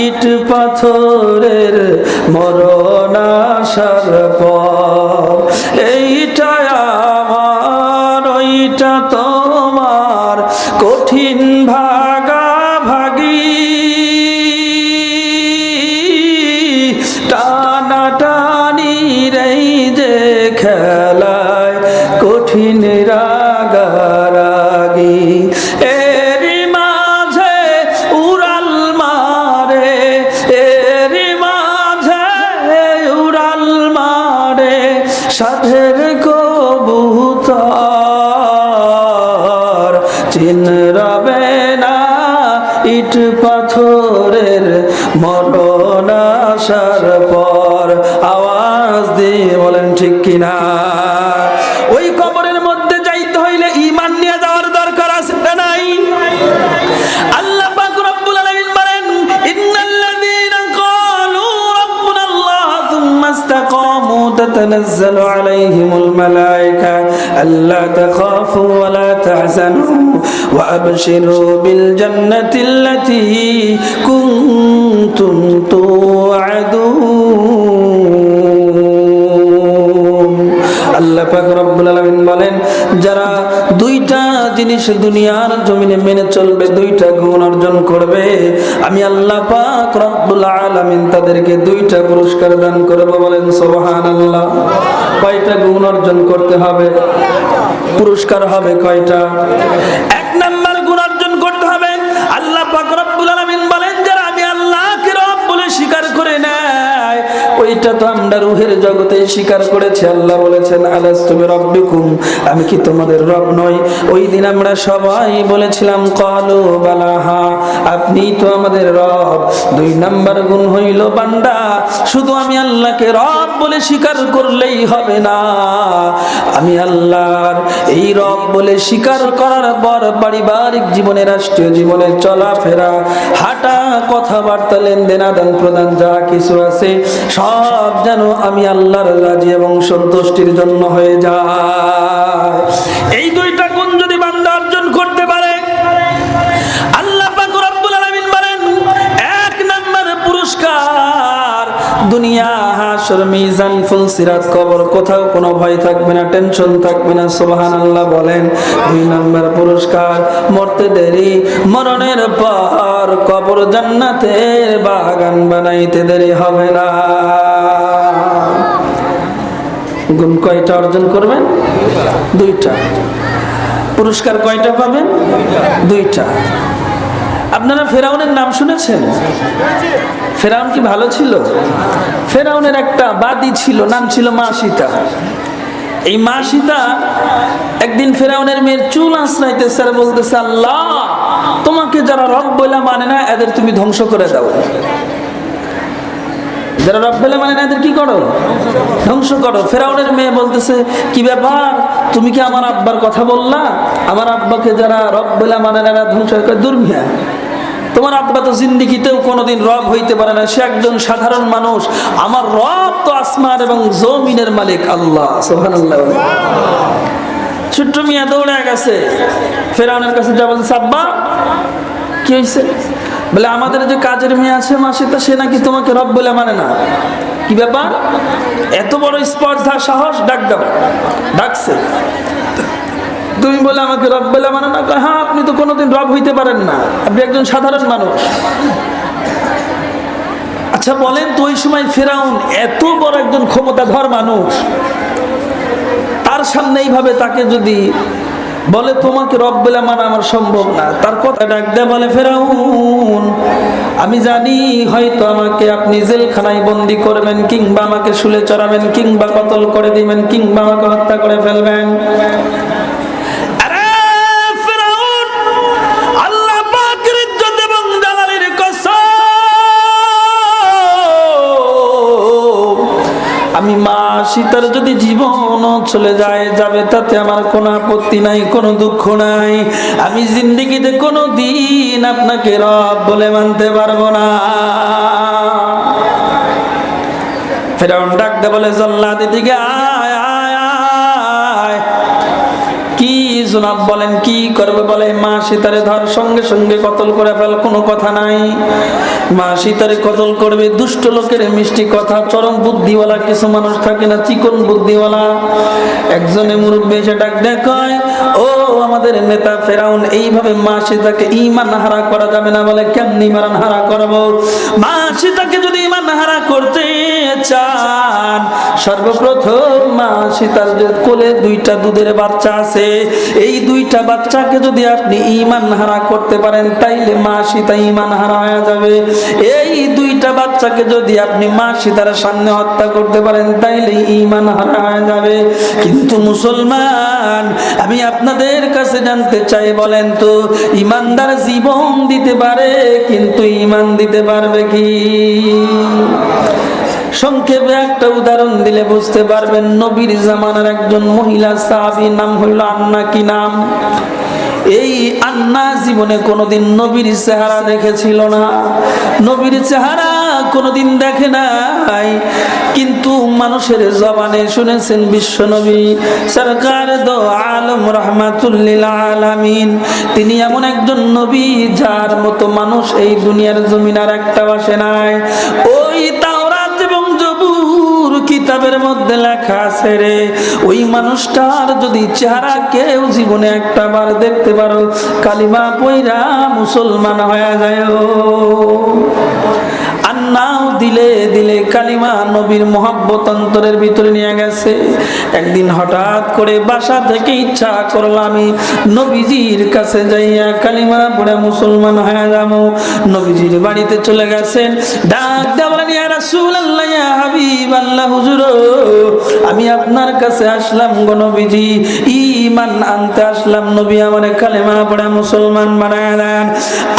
ইট পাথরের মরণ আসার পর। এইটা আমার, ওইটা তোমার, কঠিন ভাগাভাগি, টানাটানি এই যে খেলায়, কঠিন রাগারাগি, এরি মাঝে উড়াল মারে, এরি মাঝে উড়াল মারে সাধের কবুতর, চিন রবে না ইট পাথরের মরণ আসার পর। আওয়াজ দিয়ে বলেন ঠিক কিনা? ওই কবরের মধ্যে যাইতে হইলে ঈমান নিয়ে যাওয়ার দরকার আছে না নাই? আল্লাহ পাক রব্বুল আলামিন বলেন, ইন্নাল্লাযীনা ক্বালু রাব্বুনাল্লাহ সুম্মা ইসতাকামু তাতানাজ্জালু আলাইহিমুল মালায়েকা আল্লা তাখাফু ওয়া লা তাহজানু ওয়া আবশিরু বিল জান্নাতিল্লাতী কুনতুম তুআদুন। আল্লাহ পাক রব্বুল আলামিন বলেন, যারা দুইটা জিনিস দুনিয়ার জমিনে মেনে চলবে, দুইটা গুণ অর্জন করবে, আমি আল্লাহ পাক রব্বুল আলামিন তাদেরকে দুইটা পুরস্কার দান করব। বলেন সুবহানাল্লাহ। কয়টা গুণ অর্জন করতে হবে? পুরস্কার হবে কয়টা? এক নাম্বার গুণ অর্জন করতে হবে, আল্লাহ পাক রব্বুল আলামিন বলেন, যারা আমি আল্লাহকে রব বলে স্বীকার করে নেয়, ওই এটা তো আমরা রূহের জগতে স্বীকার করেছি। আল্লাহ বলেছেন আলাস্তু বিরাব্বিকুম, আমি কি তোমাদের রব নই? ওই দিন আমরা সবাই বলেছিলাম ক্বালু বালা, হ্যাঁ আপনি তো আমাদের রব। 2 নাম্বার গুণ হইল বান্দা শুধু আমি আল্লাহকে রব বলে স্বীকার করলেই হবে না, আমি আল্লাহর এই রব বলে স্বীকার করার পর পারিবারিক জীবনে, রাষ্ট্রীয় জীবনে, চলাফেরা, হাঁটা, কথাবার্তা, লেনদেন, আদান প্রদান যা কিছু আছে সব যেন আমি আল্লাহর রাজি এবং সন্তুষ্টির জন্য হয়ে যায়। এই 2টা গুণ যদি বান্দা অর্জন করতে পারে, আল্লাহ পাক রব্বুল আলামিন বলেন 1 নাম্বার পুরস্কার দুনিয়া, হাসর, মিজান, ফুলসিরাত, কবর, কোথাও কোনো ভয় থাকবে না, টেনশন থাকবে না। সুবহানাল্লাহ বলেন। 2 নাম্বার পুরস্কার মরতে দেরি, মরণের পর কবর জান্নাতের বাগান বানাইতে দেরি হবে না। গুণ কয়টা অর্জন করবেন? 2টা। পুরস্কার কয়টা পাবেন? 2টা। আপনারা ফেরাউনের নাম শুনেছেন? ফেরাউন কি ভালো ছিল? ফেরাউনের একটা বাদী ছিল, নাম ছিল মা সীতা। এই মা সীতা একদিন ফেরাউনের মেয়ের চুল আঁচড়াইতেছে আর বলতেছে, আল্লাহ তোমাকে যারা রব বলে মানে না এদের তুমি ধ্বংস করে দাও। যারা রব বলে মানে না এদের কি করো? ধ্বংস করো। ফেরাউনের মেয়ে বলতেছে, কি ব্যাপার, তুমি কি আমার আব্বার কথা বললা? আমার আব্বাকে যারা রব বলে মানে না ধ্বংস করে। দুর্মিয়া, তোমার আব্বা তো জিন্দেগিতেও কোনোদিন রব হইতে পারে না, সে একজন সাধারণ মানুষ। আমার রব তো আসমান এবং জমিনের মালিক আল্লাহ। সুবহানাল্লাহ। ছোট্ট মিয়া দৌড়ে গেছে ফেরাউনের কাছে, যা বলছে, আব্বা কি হয়েছে? বলে আমাদের যে কাজের মেয়ে আছে মা সীতা, সে নাকি তোমাকে রব বলে মানে না। কি ব্যাপার? এত বড় স্পর্ধা, সাহস, ডাক দাও। ডাকছে, তুমি বলে আমাকে রব বলে মানে না? হ্যাঁ, আপনি তো কোনোদিন রব হইতে পারেন না, আপনি একজন সাধারণ মানুষ। আচ্ছা বলেন তো, ওই সময় ফেরাউন এত বড় একজন ক্ষমতাধর মানুষ, তার সামনে এইভাবে তাকে যদি বলে তোমাকে রব বলে মানা আমার সম্ভব না, তার কথা ডাক দেয়া বলে, ফেরাউন আমি জানি হয়তো আমাকে আপনি জেলখানায় বন্দি করবেন, কিংবা আমাকে শুলে চড়াবেন, কিংবা কতল করে দিবেন, কিংবা আমাকে হত্যা করে ফেলবেন। আমি মা সীতার যদি জীবন চলে যাবে তাতে আমার কোনো আপত্তি নাই, কোনো দুঃখ নাই। আমি জিন্দেগিতে কোনো দিন আপনাকে রব বলে মানতে পারবো না। ফেরাউন ডাকতে বলে, জল্লাদ এদিকে আয় আয় আয়। কি জনাব বলেন, কি করবে? বলে মা সীতারে ধর, সঙ্গে সঙ্গে কতল করে ফেল, কোনো কথা নাই। মা সীতারে কতল করবে। দুষ্ট লোকের মিষ্টি কথা, চরম বুদ্ধিওয়ালা কিছু মানুষ থাকে না, চিকন বুদ্ধিওয়ালা। একজনে মুরব্বী এসে ডাক দেখায়, ও আমাদের নেতা ফেরাউন, এইভাবে মা সীতাকে ঈমান হারা করা যাবে না। বলে কেমনি ঈমান হারা করবো? মা সীতাকে যদি ঈমান হারা করতে চান, সর্বপ্রথম মা সীতার যে কোলে 2টা দুধের বাচ্চা আছে, এই 2টা বাচ্চাকে যদি আপনি ঈমান হারা করতে পারেন, তাইলে মা সীতা ঈমান হারা হয়ে যাবে। এই 2টা বাচ্চাকে যদি আপনি মা সীতার সামনে হত্যা করতে পারেন, তাইলে ঈমান হারা হয়ে যাবে। কিন্তু মুসলমান, আমি আপনাদের কাছে জানতে চাই, বলেন তো, ঈমানদার জীবন দিতে পারে কিন্তু ঈমান দিতে পারবে কি? সংক্ষেপে একটা উদাহরণ দিলে বুঝতে পারবেন। নবীর জামানার একজন মহিলা সাহাবী, নাম হইল আন্না। কি নাম? এই আন্না জীবনে কোনোদিন নবীর চেহারা দেখেছিল না, নবীর চেহারা কোনোদিন দেখে নাই, কিন্তু মানুষের জবানে শুনেছেন বিশ্ব নবী সরকার দো আলম রাহমাতুল লিল আলামিন। তিনি এমন একজন নবী যার মতো মানুষ এই দুনিয়ার জমিন আর একটা আসে নাই। ওই তাওরাত এবং জবুর কিতাবের মধ্যে লেখা আছে রে, ওই মানুষটার যদি চেহারা কেউ জীবনে একটা বার দেখতে পারো, কালিমা পয়রা মুসলমান হয়ে যায়। আন্নাও দিলে দিলে কালিমা নবীর মোহাব্বত অন্তরের ভিতরে নিয়ে গেছে। একদিন হঠাৎ করে বাসা থেকে ইচ্ছা করলাম আমি নবীজির কাছে যাইয়া কালিমা পড়ে মুসলমান হয়ে যাবো। নবীজির বাড়িতে চলে গেছেন, ডাক দেওয়া বলেন ইয়া রাসূলুল্লাহ ইয়া হাবিবাল্লাহ হুজুর আমি আপনার কাছে আসলাম গো নবীজি ঈমান আনতে আসলাম নবী আমারে কালেমা পড়ে মুসলমান বানায় দেন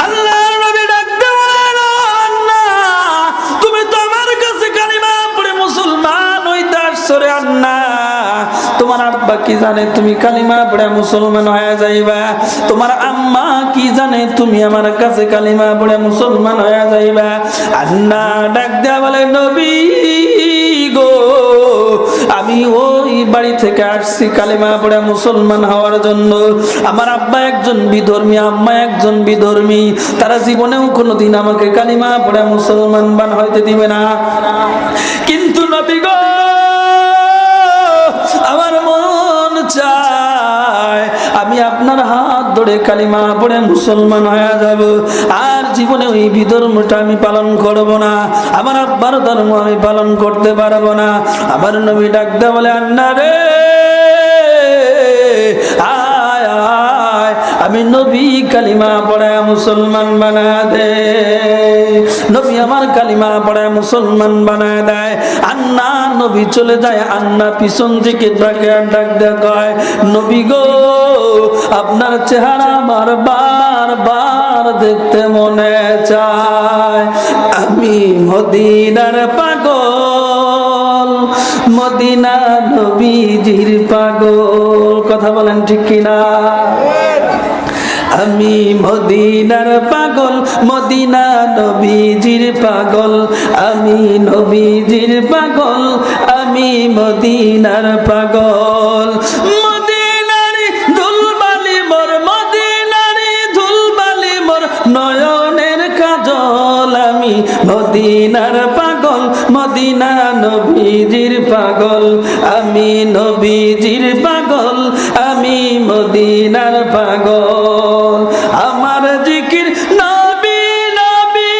আল্লাহর নবী ডাকতে বলেন আন্না তুমি তো আমার কাছে কালেমা পড়ে মুসলমান হইতে আসছো রে আন্না তোমার আব্বা কি জানে তুমি কালিমা পড়ে মুসলমান হয়ে যাইবা তোমার আম্মা কি জানে তুমি আমার কাছে কালিমা পড়ে মুসলমান হয়ে যাইবা আন্না ডাক দেয়া বলে নবী গো আমি ওই বাড়ি থেকে আসছি কালিমা পড়ে মুসলমান হওয়ার জন্য আমার আব্বা একজন বিধর্মী আম্মা একজন বিধর্মী তারা জীবনেও কোনোদিন আমাকে কালিমা পড়ে মুসলমান বান হইতে দিবে না কিন্তু নবী গো আমার মন চায় আমি আপনার হাত ধরে কালিমা পড়ে মুসলমান হয়ে যাব আর জীবনে ওই বিধর্মটা আমি পালন করব না আমার আব্বার ধর্ম আমি পালন করতে পারবো না আমার নবী ডাক দেয়া বলে আন্না রে আয় আয় আমি নবী কালিমা পড়ে মুসলমান বানা দে নবী আমার কালিমা পড়ে মুসলমান বানায় দেয় আন্না নবী চলে যায় আন্না পিছন থেকে ডাকে ডাক দেয়া কয় নবী গো আপনার চেহারা আমার বারবার দেখতে মনে চায় আমি মদিনার পাগল মদিনা নবীজির পাগল কথা বলেন ঠিক কিনা আমি মদিনার পাগল মদিনা নবীজির পাগল আমি নবীজির পাগল আমি মদিনার পাগল মদিনারি ধুলবালি মোর মদিনারি ধুলবালি মোর নয়নের কাজল আমি মদিনার পাগল মদিনা নবীজির পাগল আমি নবীজির পাগল আমি মদিনার পাগল আমার জিকির নবী নবী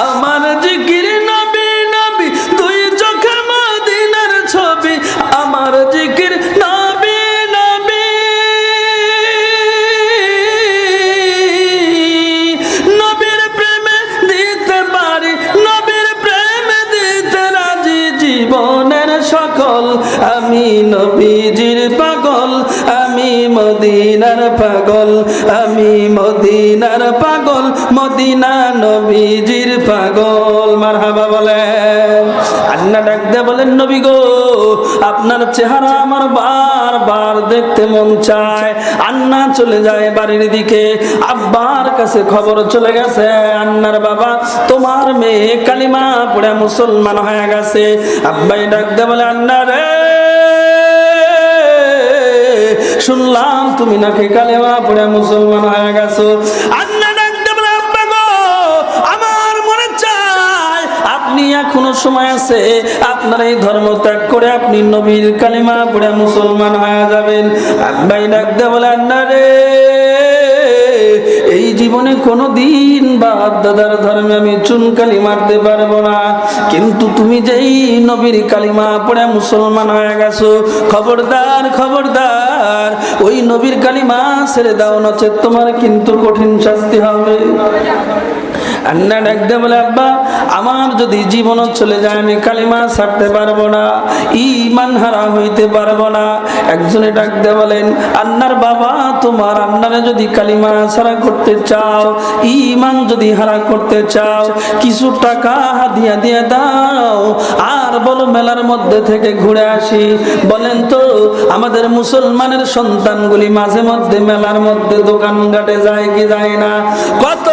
আমার জিকির নবী নবী দুই চোখে মদিনার ছবি আমার জিকির নবী নবী নবীর প্রেমে দিতে পারি নবীর প্রেমে দিতে রাজি জীবনের সকল আমি নবীজির পাগল আমি মদিনার পাগল আমি মদিনার পাগল মদিনা নবীজির পাগল মারহাবা বলেন আন্না ডাক দিয়ে বলেন নবী গো আপনার চেহারা আমার বারবার দেখতে মন চায় আন্না চলে যায় বাড়ির দিকে আব্বার কাছে খবর চলে গেছে আন্নার বাবা তোমার মেয়ে কালিমা পড়ে মুসলমান হয়ে গেছে আব্বাই ডাক দিয়ে বলে আন্না রে শুনলাম তুমি নাকি কালেমা পড়ে মুসলমান হয়ে গেছো আন্না ডাক দিয়ে বলে আব্বা গো আমার মনে চায় আপনি এখনো সময় আছে আপনার এই ধর্ম ত্যাগ করে আপনি নবীর কালেমা পড়ে মুসলমান হয়ে যাবেন আব্বাই ডাক দিয়ে বলে আন্না রে এই জীবনে কোনোদিন বাপ দাদার ধর্মে আমি চুনকালি মারতে পারবো না কিন্তু তুমি যেই নবীর কালিমা পড়ে মুসলমান হয়ে গেছো খবরদার খবরদার ওই নবীর কালিমা ছেড়ে দাও নচেত তোমার কিন্তু কঠিন শাস্তি হবে আন্না ডাক দিয়ে বলে আব্বা আমার যদি জীবনও চলে যায় আমি কালিমা ছাড়তে পারবো না ঈমান হারা হইতে পারবো না একজনে ডাক দিয়ে বলেন আন্নার বাবা তোমার আন্নারে যদি কালিমা ছাড়া করতে চাও ঈমান যদি হারা করতে চাও কিছু টাকা হাদিয়া দিয়ে দাও আর বলো মেলার মধ্যে থেকে ঘুরে আসি বলেন তো আমাদের মুসলমানের সন্তানগুলি মাঝে মধ্যে মেলার মধ্যে দোকান ঘাটে যায় কি যায় না কত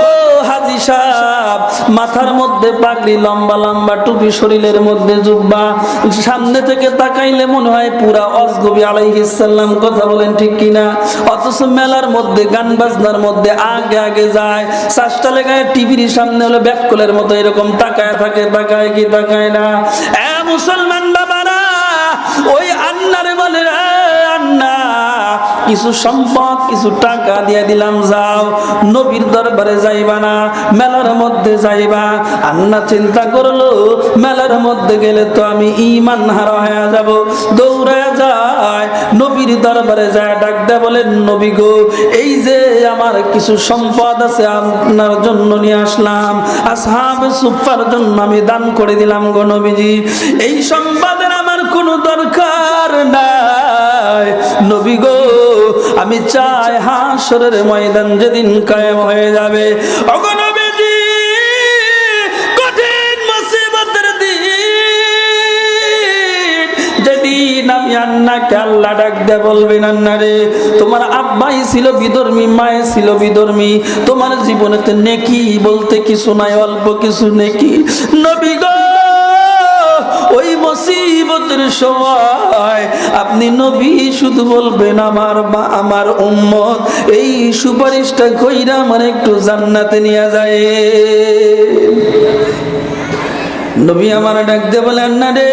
হাজি সাহেব মাথার মধ্যে পাগড়ি লম্বা লম্বা টুপি শরীরের মধ্যে জুব্বা সামনে থেকে তাকাইলে মনে হয় পুরা অজগবি আলাইহিস সালাম কথা বলেন ঠিক কিনা অথচ মেলার মধ্যে গান বাজনার মধ্যে আগে আগে যায় সাজটা লেগায় টিভির সামনে হলো ব্যাককলের মতো এরকম তাকায় থাকে তাকায় কি তাকায় না এ মুসলমান বাবারা ওই আন্নারে বলে আন্না কিছু সম্পদ কিছু টাকা দিয়ে দিলাম, যাও নবীর দরবারে যাইবা না, মেলার মধ্যে যাইবা। আন্না চিন্তা করলো মেলার মধ্যে গেলে তো আমি ঈমান হারা হয়ে যাব, দৌড়ায় যায় নবীর দরবারে যায়, ডাক দেয় বলেন নবী গো, এই যে আমার কিছু সম্পদ আছে আপনার জন্য নিয়ে আসলাম, আসহাবে সুফার জন্য আমি দান করে দিলাম গো নবীজি, এই সম্পদের আমার কোনো দরকার নাই নবী গো, আমি চাই হাসরের ময়দান যেদিন কায়েম হয়ে যাবে, ওগো নবীজি কঠিন মুসিবতের দিন যেদিন আমি আন্নাকে আল্লাহ ডাক দিয়ে বলবেন, আন্না রে তোমার আব্বাই ছিল বিধর্মী, মায়ে ছিল বিধর্মী, তোমার জীবনেতে নেকি বলতে কিছু নাই, অল্প কিছু নেকি, নবী গো ওই মুসিবতের সময় আপনি নবী শুধু বলবেন আমার মা আমার উম্মত, এই সুপারিশটা কইরা আমার একটু জান্নাতে নিয়ে যায়। নবী আমার ডাক দিয়ে বলে, আন্না রে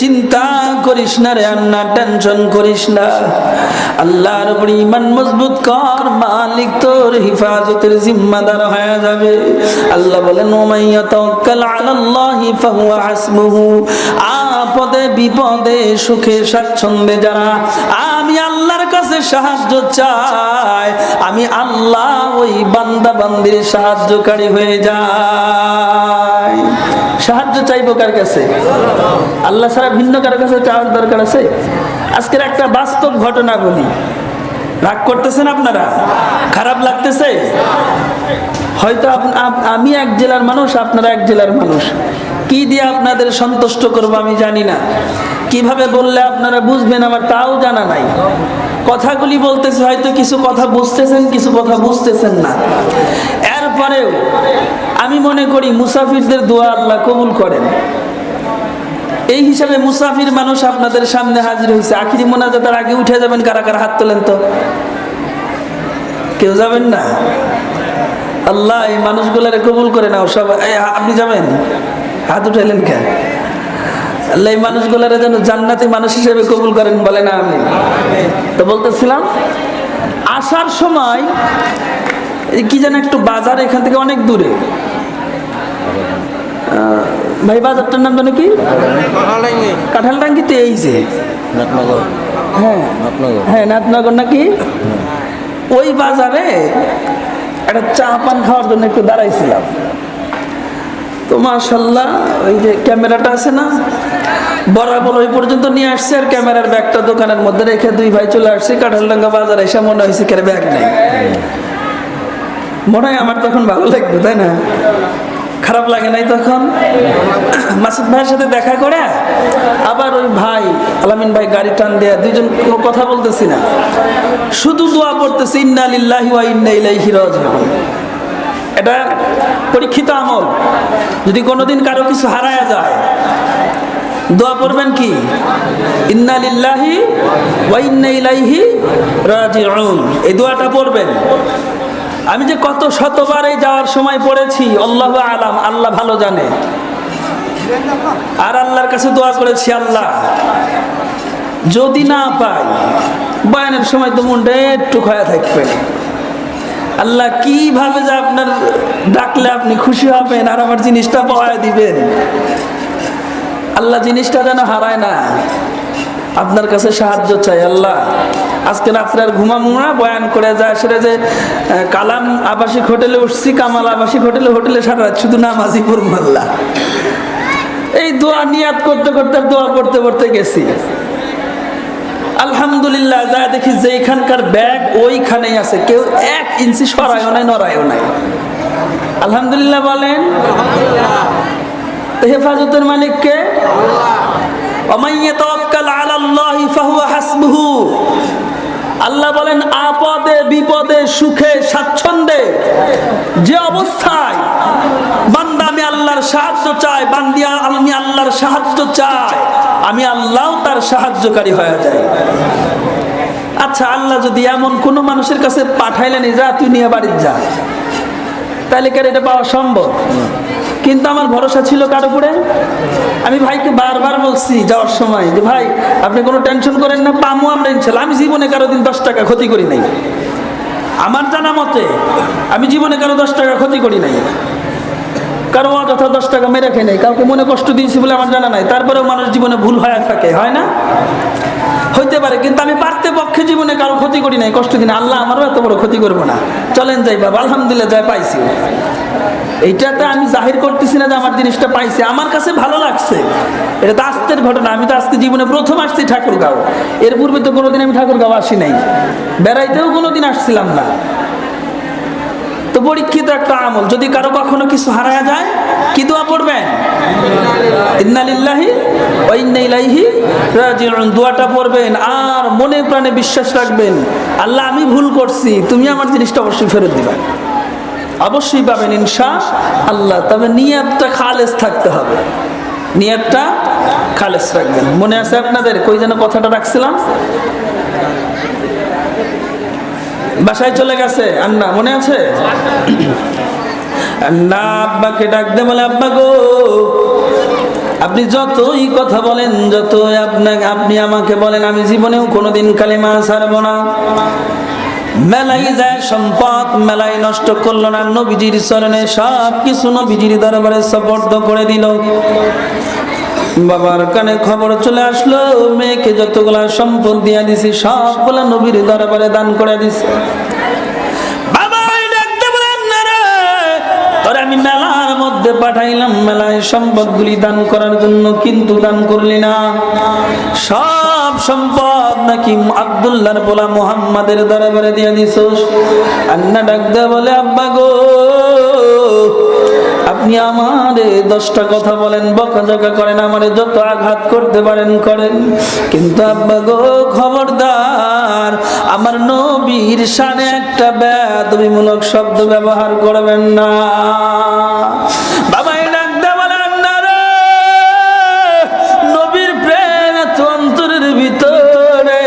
চিন্তা করিস না রে আন্না, টেনশন করিস না, আল্লাহর উপর ঈমান মজবুত কর, মালিক তোর হিফাজতের জিম্মাদার হয়ে যাবে। আল্লাহ বলেন ওমাইয়া তাওয়াক্কাল আলাল্লাহি ফাহুয়া হাসবুহু, আপদে বিপদে সুখে স্বাচ্ছন্দ্যে যারা আমি আল্লাহর কাছে সাহায্য চাই, আমি আল্লাহ ওই বান্দা বান্দির সাহায্যকারী হয়ে যাই। সাহায্য চাইবো কার কাছে? আল্লাহ ছাড়া ভিন্ন কার কাছে চাওয়ার দরকার আছে? আজকের একটা বাস্তব ঘটনা বলি, রাগ করতেছেন আপনারা? খারাপ লাগতেছে? হয়তো আমি এক জেলার মানুষ, আপনারা এক জেলার মানুষ, কি দিয়ে আপনাদের সন্তুষ্ট করবো আমি জানি না, কিভাবে বললে আপনারা বুঝবেন আমার তাও জানা নাই। কথাগুলি বলতেছে, হয়তো কিছু কথা বুঝতেছেন, কিছু কথা বুঝতেছেন না। এরপরেও আমি মনে করি মুসাফিরদের দোয়া আল্লাহ কবুল করেন, এই হিসাবে মুসাফির মানুষ আপনাদের সামনে হাজির হয়েছে। আখিরি মোনাজাতের আগে উঠে যাবেন, কারা কারা হাত তোলেন তো? কেউ যাবেন না? আল্লাহ এই মানুষগুলারে কবুল করে নাও সবাই। আপনি যাবেন? হাত উঠাইলেন কেন? আল্লাহ এই মানুষগুলারে যেন জান্নাতি মানুষ হিসেবে কবুল করেন, বলে না আমি। তো বলতেছিলাম, আসার সময় কি যেন একটু বাজার, এখান থেকে অনেক দূরে, ভাই বাজারটার নাম জানো কি? কাঁঠালডাঙ্গিতে, এই যে হ্যাঁ হ্যাঁ নাথনগর নাকি, ওই বাজারে একটা চা পান খাওয়ার জন্য একটু দাঁড়াইছিলাম। তো মাশাআল্লাহ ওই যে ক্যামেরাটা আছে না, বরাবর ওই পর্যন্ত নিয়ে আসছে, আর ক্যামেরার ব্যাগটা দোকানের মধ্যে রেখে দুই ভাই চলে আসছে। কাঁঠালডাঙ্গা বাজারে এসে মনে হয়েছে কেন ব্যাগ নেই, মনে হয় আমার তখন ভালো লাগবে, তাই না? খারাপ লাগে নাই তখন? মাসুদ ভাইয়ের সাথে দেখা করে আবার ওই ভাই আলামিন ভাই গাড়ি টান দেয়া, দুইজন কোনো কথা বলতেছি না, শুধু দোয়া পড়তেছি, ইন্না লিল্লাহি ওয়া ইন্না ইলাইহি রাজিউন। এটা পরীক্ষিত আমল। যদি কোনোদিন কারো কিছু হারায় যায়, দোয়া পড়বেন কি? ইন্না লিল্লাহি ওয়া ইন্না ইলাইহি রাজিউন, এই দোয়াটা পড়বেন। আমি যে কত শতবার এই যাওয়ার সময় পড়েছি আল্লাহু আলাম, আল্লাহ ভালো জানে। আর আল্লাহর কাছে দোয়া করেছি, আল্লাহ যদি না পাই, বয়ানের সময় তো মনটা একটু খয়া থাকবে, আল্লাহ কিভাবে যে আপনার ডাকলে আপনি খুশি হবেন আর আমার জিনিসটা পাওয়া দিবেন, আল্লাহ জিনিসটা যেন হারায় না। আপনার কাছে সাহায্য চাই আল্লাহ। আজকে রাত্রে আর ঘুমাবো না, বয়ান করে যায় সেটা যে কালাম আবাসিক হোটেলে উঠছি, কামাল আবাসিক হোটেলে সারা রাত শুধু নামাজি পড়বো আল্লাহ। এই দোয়া নিয়াত করতে করতে দোয়া পড়তে পড়তে গেছি, আলহামদুলিল্লাহ যা দেখি যে এখানকার ব্যাগ ওইখানেই আছে, কেউ 1 ইঞ্চি সরায়ও নাই নড়ায়ও নাই। আলহামদুলিল্লাহ বলেন। তো হেফাজতের মালিক কে? আল্লাহ বলেন আপদে বিপদে সুখে স্বাচ্ছন্দ্যে যে অবস্থায় বান্দা আমি আল্লাহর সাহায্য চাই, বান্দিয়া আমি আল্লাহর সাহায্য চাই, আমি আল্লাহ তার সাহায্যকারী হয়ে যাই। আচ্ছা, আল্লাহ যদি এমন কোন মানুষের কাছে পাঠাইলেন যা তুই নিয়ে বাড়ির যা, তাহলে কি এটা পাওয়া সম্ভব? কিন্তু আমার ভরসা ছিল কার উপরে? আমি ভাইকে বারবার বলছি যাওয়ার সময় যে ভাই আপনি কোনো টেনশন করেন না, পামু আমরা ইনশাল্লাহ। আমি জীবনে কারো দিন 10 টাকা ক্ষতি করি নাই, আমার জানা মতে আমি জীবনে কারো 10 টাকা ক্ষতি করি নাই, কারো অযথা 10 টাকা মেরে খাই নাই, কাউকে মনে কষ্ট দিয়েছি বলে আমার জানা নাই। তারপরেও মানুষ জীবনে ভুল হয়ে থাকে, হয় না? হইতে পারে, কিন্তু আমি পারতে পক্ষে জীবনে কারো ক্ষতি করি নাই, কষ্ট দিন। আল্লাহ আমারও এত বড় ক্ষতি করবো না, চলেন যাই বাবা, আলহামদুলিল্লাহ যাই পাইছি। এইটাতে আমি জাহির করতেছি না যে আমার জিনিসটা পাইছি, আমার কাছে ভালো লাগছে। এটা তো আস্তের ঘটনা। আমি তো আজকে জীবনে প্রথম আসছি ঠাকুরগাঁও, এর পূর্বে তো কোনোদিন আমি ঠাকুরগাঁও আসি নাই, বেড়াইতেও কোনোদিন আসছিলাম না। তো পরীক্ষিত একটা আমল, যদি কারো কখনো কিছু হারায় যায় কি দোয়া পড়বেন? ইন্না লিল্লাহি ওয়া ইন্না ইলাইহি রাজিউন দোয়াটা পড়বেন। আর মনে প্রাণে বিশ্বাস রাখবেন, আল্লাহ আমি ভুল করছি, তুমি আমার জিনিসটা অবশ্যই ফেরত দিবা, অবশ্যই পাবেন ইনশাআল্লাহ। তবে নিয়তটা খালেস থাকতে হবে, নিয়তটা খালেস রাখবেন। মনে আছে আপনাদের? কই যেন কথাটা রাখছিলাম? বাসায় চলে গেছে আন্না, মনে আছে? আন্না আব্বাকে ডাকতে বলে, আব্বা গো আপনি যতই কথা বলেন, যতই আপনি আমাকে বলেন, আমি জীবনেও কোনোদিন কালিমা ছাড়ব না। মেলাই যায় সম্পদ, মেলাই নষ্ট করলো না, নবীজির চরণে সব কিছু নবীজির দরবারে সুপর্দ করে দিল। বাবার কানে খবর চলে আসলো, মেয়েকে যতগুলা সম্পদ দিয়া দিছি সবগুলা নবীর দরবারে দান করে দিছি। বাবা ডাকতে বলেন, না রে তোরে আমি মেলার মধ্যে পাঠাইলাম মেলায় সম্পদগুলি দান করার জন্য, কিন্তু দান করলি না। সব সম্পদ নাকি আব্দুল্লাহর বলা মুহাম্মাদের দরবারে দিয়া দিছস। আন্না ডাকতে বলে, আব্বা গো আপনি আমারে 10টা কথা বলেন, বকাঝকা করেন, আমারে যত আঘাত করতে পারেন করেন, কিন্তু আব্বা গো খবরদার আমার নবীর শানে একটা বেয়াদবিমূলক শব্দ ব্যবহার করবেন না। বাবা ডাকতে বলেন, না রে নবীর প্রেম এত অন্তরের ভিতরে,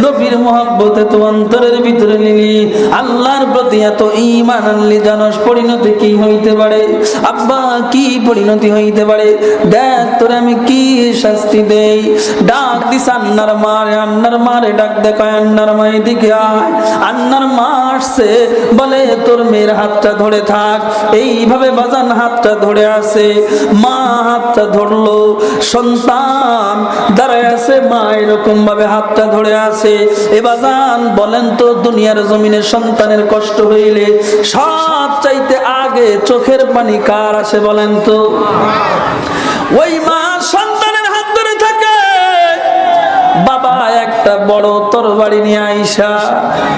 নবীর মহব্বতে তো অন্তরের ভিতরে নিলি, আল্লাহর প্রতি এত ঈমান আনলি, জানোস পরিণতি কি হইতে পারে? আব্বা কি পরিণতি হইতে পারে? দেখ তোরে আমি কি শাস্তি দেই। ডাক দিস আন্নার মারে, আন্নার মারে ডাক দেখায়, আন্নার মা এদিকে আয়। আন্নার মা আসছে, বলে তোর মেয়ের হাতটা ধরে থাক। এইভাবে বাজান হাতটা ধরে আছে, মা হাতটা ধরলো, সন্তান দাঁড়ায় আছে, মা এরকম ভাবে হাতটা ধরে আছে। এ বাজান বলেন তো, দুনিয়ার জমিনে সন্তানের কষ্ট হইলে সব চাইতে আগে চোখের পানি কার আসে বলেন তো? ওই মা সন্তানের হাত ধরে থাকে। বাবা একটা বড় তরবারি নিয়ে আইসা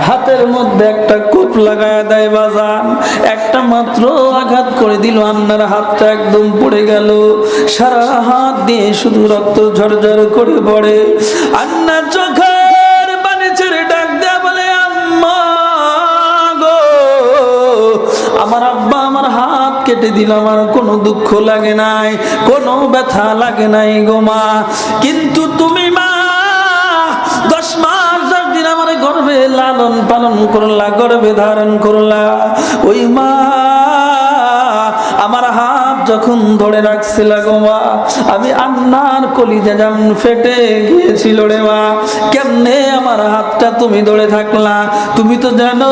হাতের মধ্যে একটা কোপ লাগায় দেয় বাজান, একটা মাত্র আঘাত করে দিল, আন্নার হাতটা একদম পড়ে গেল, সারা হাত দিয়ে শুধু রক্ত ঝরঝর করে পড়ে। আন্না চোখের পানি ছেড়ে ডাক দেয়া বলে, আম্মা গো আমার আব্বা আমার হাত কেটে দিল, আমার কোনো দুঃখ লাগে নাই, কোনো ব্যথা লাগে নাই গো মা, কিন্তু তুমি মা 10 মাস 10 দিন আমার গর্ভে লালন পালন করলা, গর্ভে ধারণ করলা। ওই মা আমার হাত যখন ধরে রাখছিল গো মা, আমি আন্নার কলিজা যেমন ফেটে গিয়েছিল রে মা। কেমনে আমার হাতটা তুমি ধরে থাকলা? তুমি তো জানো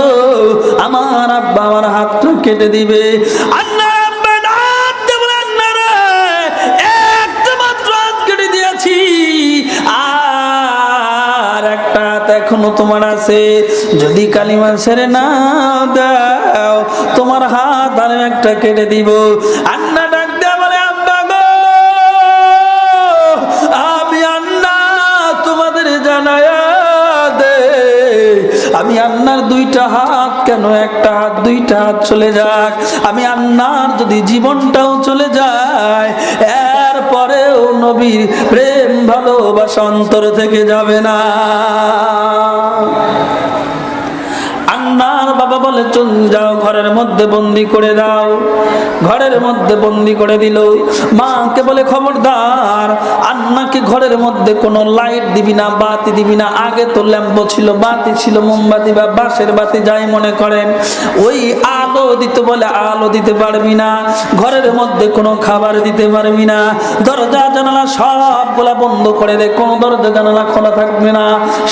আমার আব্বা আমার হাতটা কেটে দিবে। আন্নার আব্বা ডাক দেব, আন্না রে একটা মাত্র হাত কেটে দিয়েছি, আর একটা হাত এখনো তোমার আছে, যদি কালিমা ছেড়ে না দাও তোমার হাত আর একটা কেটে দিব। আন্না ডাক দেয়া বলে, আব্বা গো আমি আন্না তোমাদের জানায়া দে, আমি আন্নার 2টা হাত কেন, একটা হাত 2টা হাত চলে যাক, আমি আন্নার যদি জীবনটাও চলে যায় এরপরেও নবীর প্রেম ভালোবাসা অন্তর থেকে যাবে না। আন্নার বাবা বলে, চল যাও ঘরের মধ্যে বন্দি করে দাও। ঘরের মধ্যে বন্দি করে দিল। মাকে বলে, খবরদার আন্নাকে ঘরের মধ্যে কোনো লাইট দিবি না, বাতি দিবি না। আগে তো ল্যাম্প ছিল, বাতি ছিল, মোমবাতি বা বাঁশের বাতি যাই মনে করেন, ওই আলো দিতে বলে আলো দিতে পারবি না, ঘরের মধ্যে কোনো খাবার দিতে পারবি না, দরজা জানালা সবগুলা বন্ধ করে দে, কোনো দরজা জানালা খোলা থাকবে না,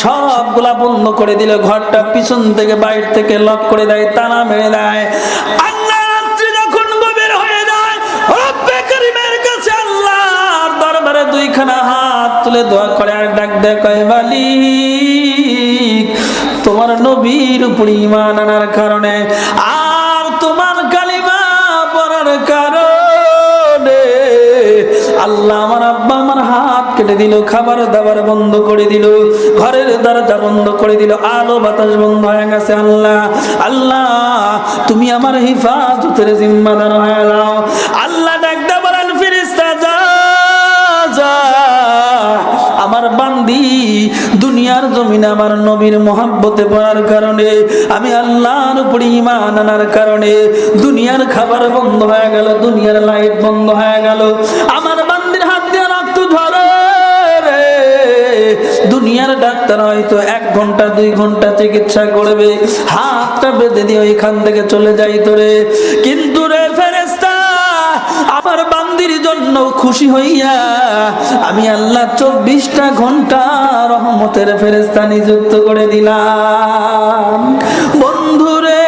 সবগুলা বন্ধ করে দিলে ঘরটা পিছন থেকে বাইরে থেকে লক করে দেয়, তালা মেরে দেয়। আল্লাহ রাত্রি যখন গভীর হয়ে যায়, রব্বে করিমের কাছে আল্লাহর দরবারে দুইখানা হাত তুলে দোয়া করে আর ডাক দেয়, কয় মালিক তোমার নবীর উপর ঈমান আনার কারণে আর তোমার কালিমা পড়ার কারণে আল্লাহ আমার আব্বা আমার হাত কেটে দিল, খাবার দাবার বন্ধ করে দিল, ঘরের দরজা বন্ধ করে দিল, আলো বাতাস বন্ধ হয়ে গেছে। আল্লাহ আল্লাহ তুমি আমার হিফাজতের জিম্মাদার হয়ে যাও। আল্লাহ ডাকতে বলেন, ফেরেশতা যা যা, আমার বান্দি দুনিয়ার জমিনে আমার নবীর মহব্বতে পড়ার কারণে, আমি আল্লাহর উপর ঈমান আনার কারণে দুনিয়ার খাবার বন্ধ হয়ে গেল, দুনিয়ার লাইট বন্ধ হয়ে গেল, আমার বান্দির হাত দিয়ে রক্ত ঝরে রে। দুনিয়ার ডাক্তার হয়তো 1 ঘন্টা 2 ঘন্টা চিকিৎসা করবে, হাতটা বেঁধে দিয়ে ওইখান থেকে চলে যাইতো রে, কিন্তু রে ফেরেশতা আমার বান্দির জন্য খুশি হইয়া আমি আল্লাহ 24টা ঘন্টা রহমতের ফেরেশতা নিযুক্ত করে দিলাম। বন্ধুরে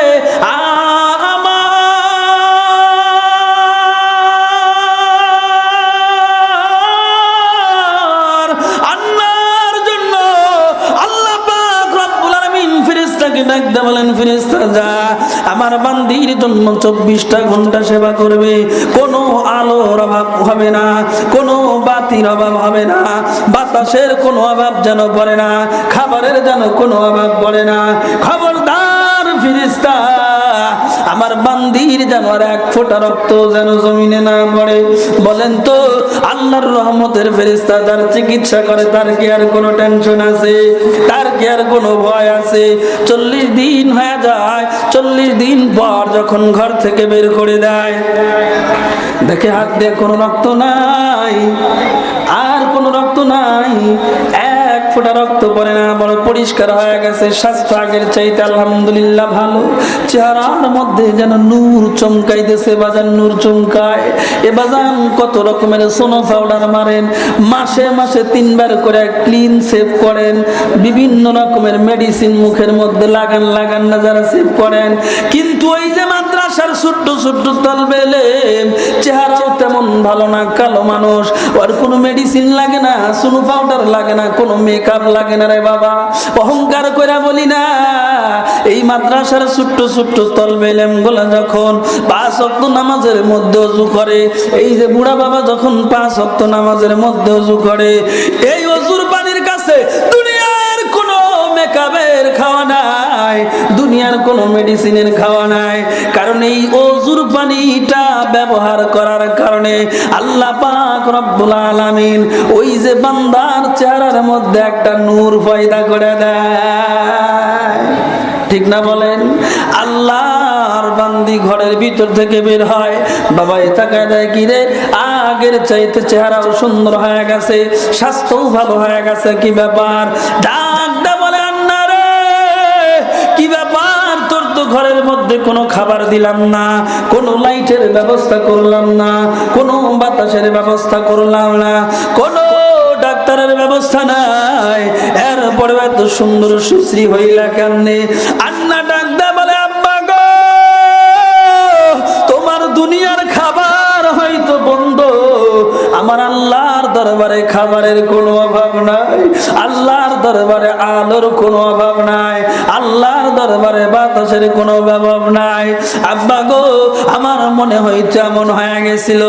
আমার আল্লাহর জন্য আল্লাহ পাক রব্বুল আলামিন ফেরেশতাকে ডাকতে বলেন, ফেরেশতা যা আমার বান্দির জন্য 24টা ঘন্টা সেবা করবে, কোনো আলোর অভাব হবে না, কোনো বাতির অভাব হবে না, বাতাসের কোনো অভাব যেন পড়ে না, খাবারের যেন কোনো অভাব পড়ে না। খবরদার ফেরেশতা আমার বান্দির যেন আর 1 ফোঁটা রক্ত যেন জমিনে না পড়ে। বলেন তো আল্লাহর রহমতের ফেরেশতা যার চিকিৎসা করে তার কি আর কোনো টেনশন আছে? তার কি আর কোনো ভয় আছে? 40 দিন হয়ে যায়, 40 দিন পর যখন ঘর থেকে বের করে দেয়, দেখে হাত দিয়ে কোনো রক্ত নাই, আর কোনো রক্ত নাই, 1 ফোঁটা রক্ত পড়ে না, বড় পরিষ্কার হয়ে গেছে, স্বাস্থ্য আগের চাইতে আলহামদুলিল্লাহ ভালো, চেহারার মধ্যে যেন নূর চমকাইতেছে, বাজান নূর চমকায়। এ বাজান কত রকমের সোনো পাউডার মারেন, মাসে মাসে 3 বার করে ক্লিন সেভ করেন, বিভিন্ন রকমের মেডিসিন মুখের মধ্যে লাগান লাগান না যারা সেভ করেন, কিন্তু ওই যে মাদ্রাসার ছোট্ট ছোট্ট তলবেলে চেহারাও তেমন ভালো না, কালো মানুষ, আর কোনো মেডিসিন লাগে না, সোনো পাউডার লাগে না, কোনো মেকআপ লাগে না রে বাবা। অহংকার কইরা বলি না, এই মাদ্রাসার ছোট্ট ছোট্ট তলবেলেম গুলা যখন 5 ওয়াক্ত নামাজের মধ্যে ওযু করে, এই যে বুড়া বাবা যখন 5 ওয়াক্ত নামাজের মধ্যে ওযু করে, এই ওযুর পানির কাছে দুনিয়ার কোনো মেকআপের খাওয়া নাই, দুনিয়ার কোনো মেডিসিনের খাওয়া নাই, কারণ এই ওযুর পানিটা ব্যবহার করার কারণে আল্লাহ পাক রব্বুল আলামিন ওই যে বান্দার চেহারার মধ্যে একটা নূর পয়দা করে দেয়। ঠিক না বলেন? আল্লাহর বান্দি ঘরের ভিতর থেকে বের হয়, বাবা এ তাকায় দেয় কি রে, আগের চাইতে চেহারাও সুন্দর হয়ে গেছে, স্বাস্থ্যও ভালো হয়ে গেছে, কি ব্যাপার? ডাকটা বলে, আন্না রে কি ব্যাপার, তোর তো ঘরের মধ্যে কোনো খাবার দিলাম না, কোনো লাইটের ব্যবস্থা করলাম না, কোনো বাতাসের ব্যবস্থা করলাম না, কোনো ডাক্তারের ব্যবস্থা নাই, এরপরে এত সুন্দর সুশ্রী হইলা কেমনে? আন্না ডাকতে বলে, আব্বা গো তোমার দুনিয়ার খাবার হয়তো বন্ধ, আমার আল্লাহর দরবারে খাবারের কোনো অভাব নাই, আল্লাহর দরবারে আলোর কোনো অভাব নাই, আল্লাহর দরবারে বাতাসের কোনো অভাব নাই। আব্বা গো আমার মনে হইতো এমন হয়ে গেছিল,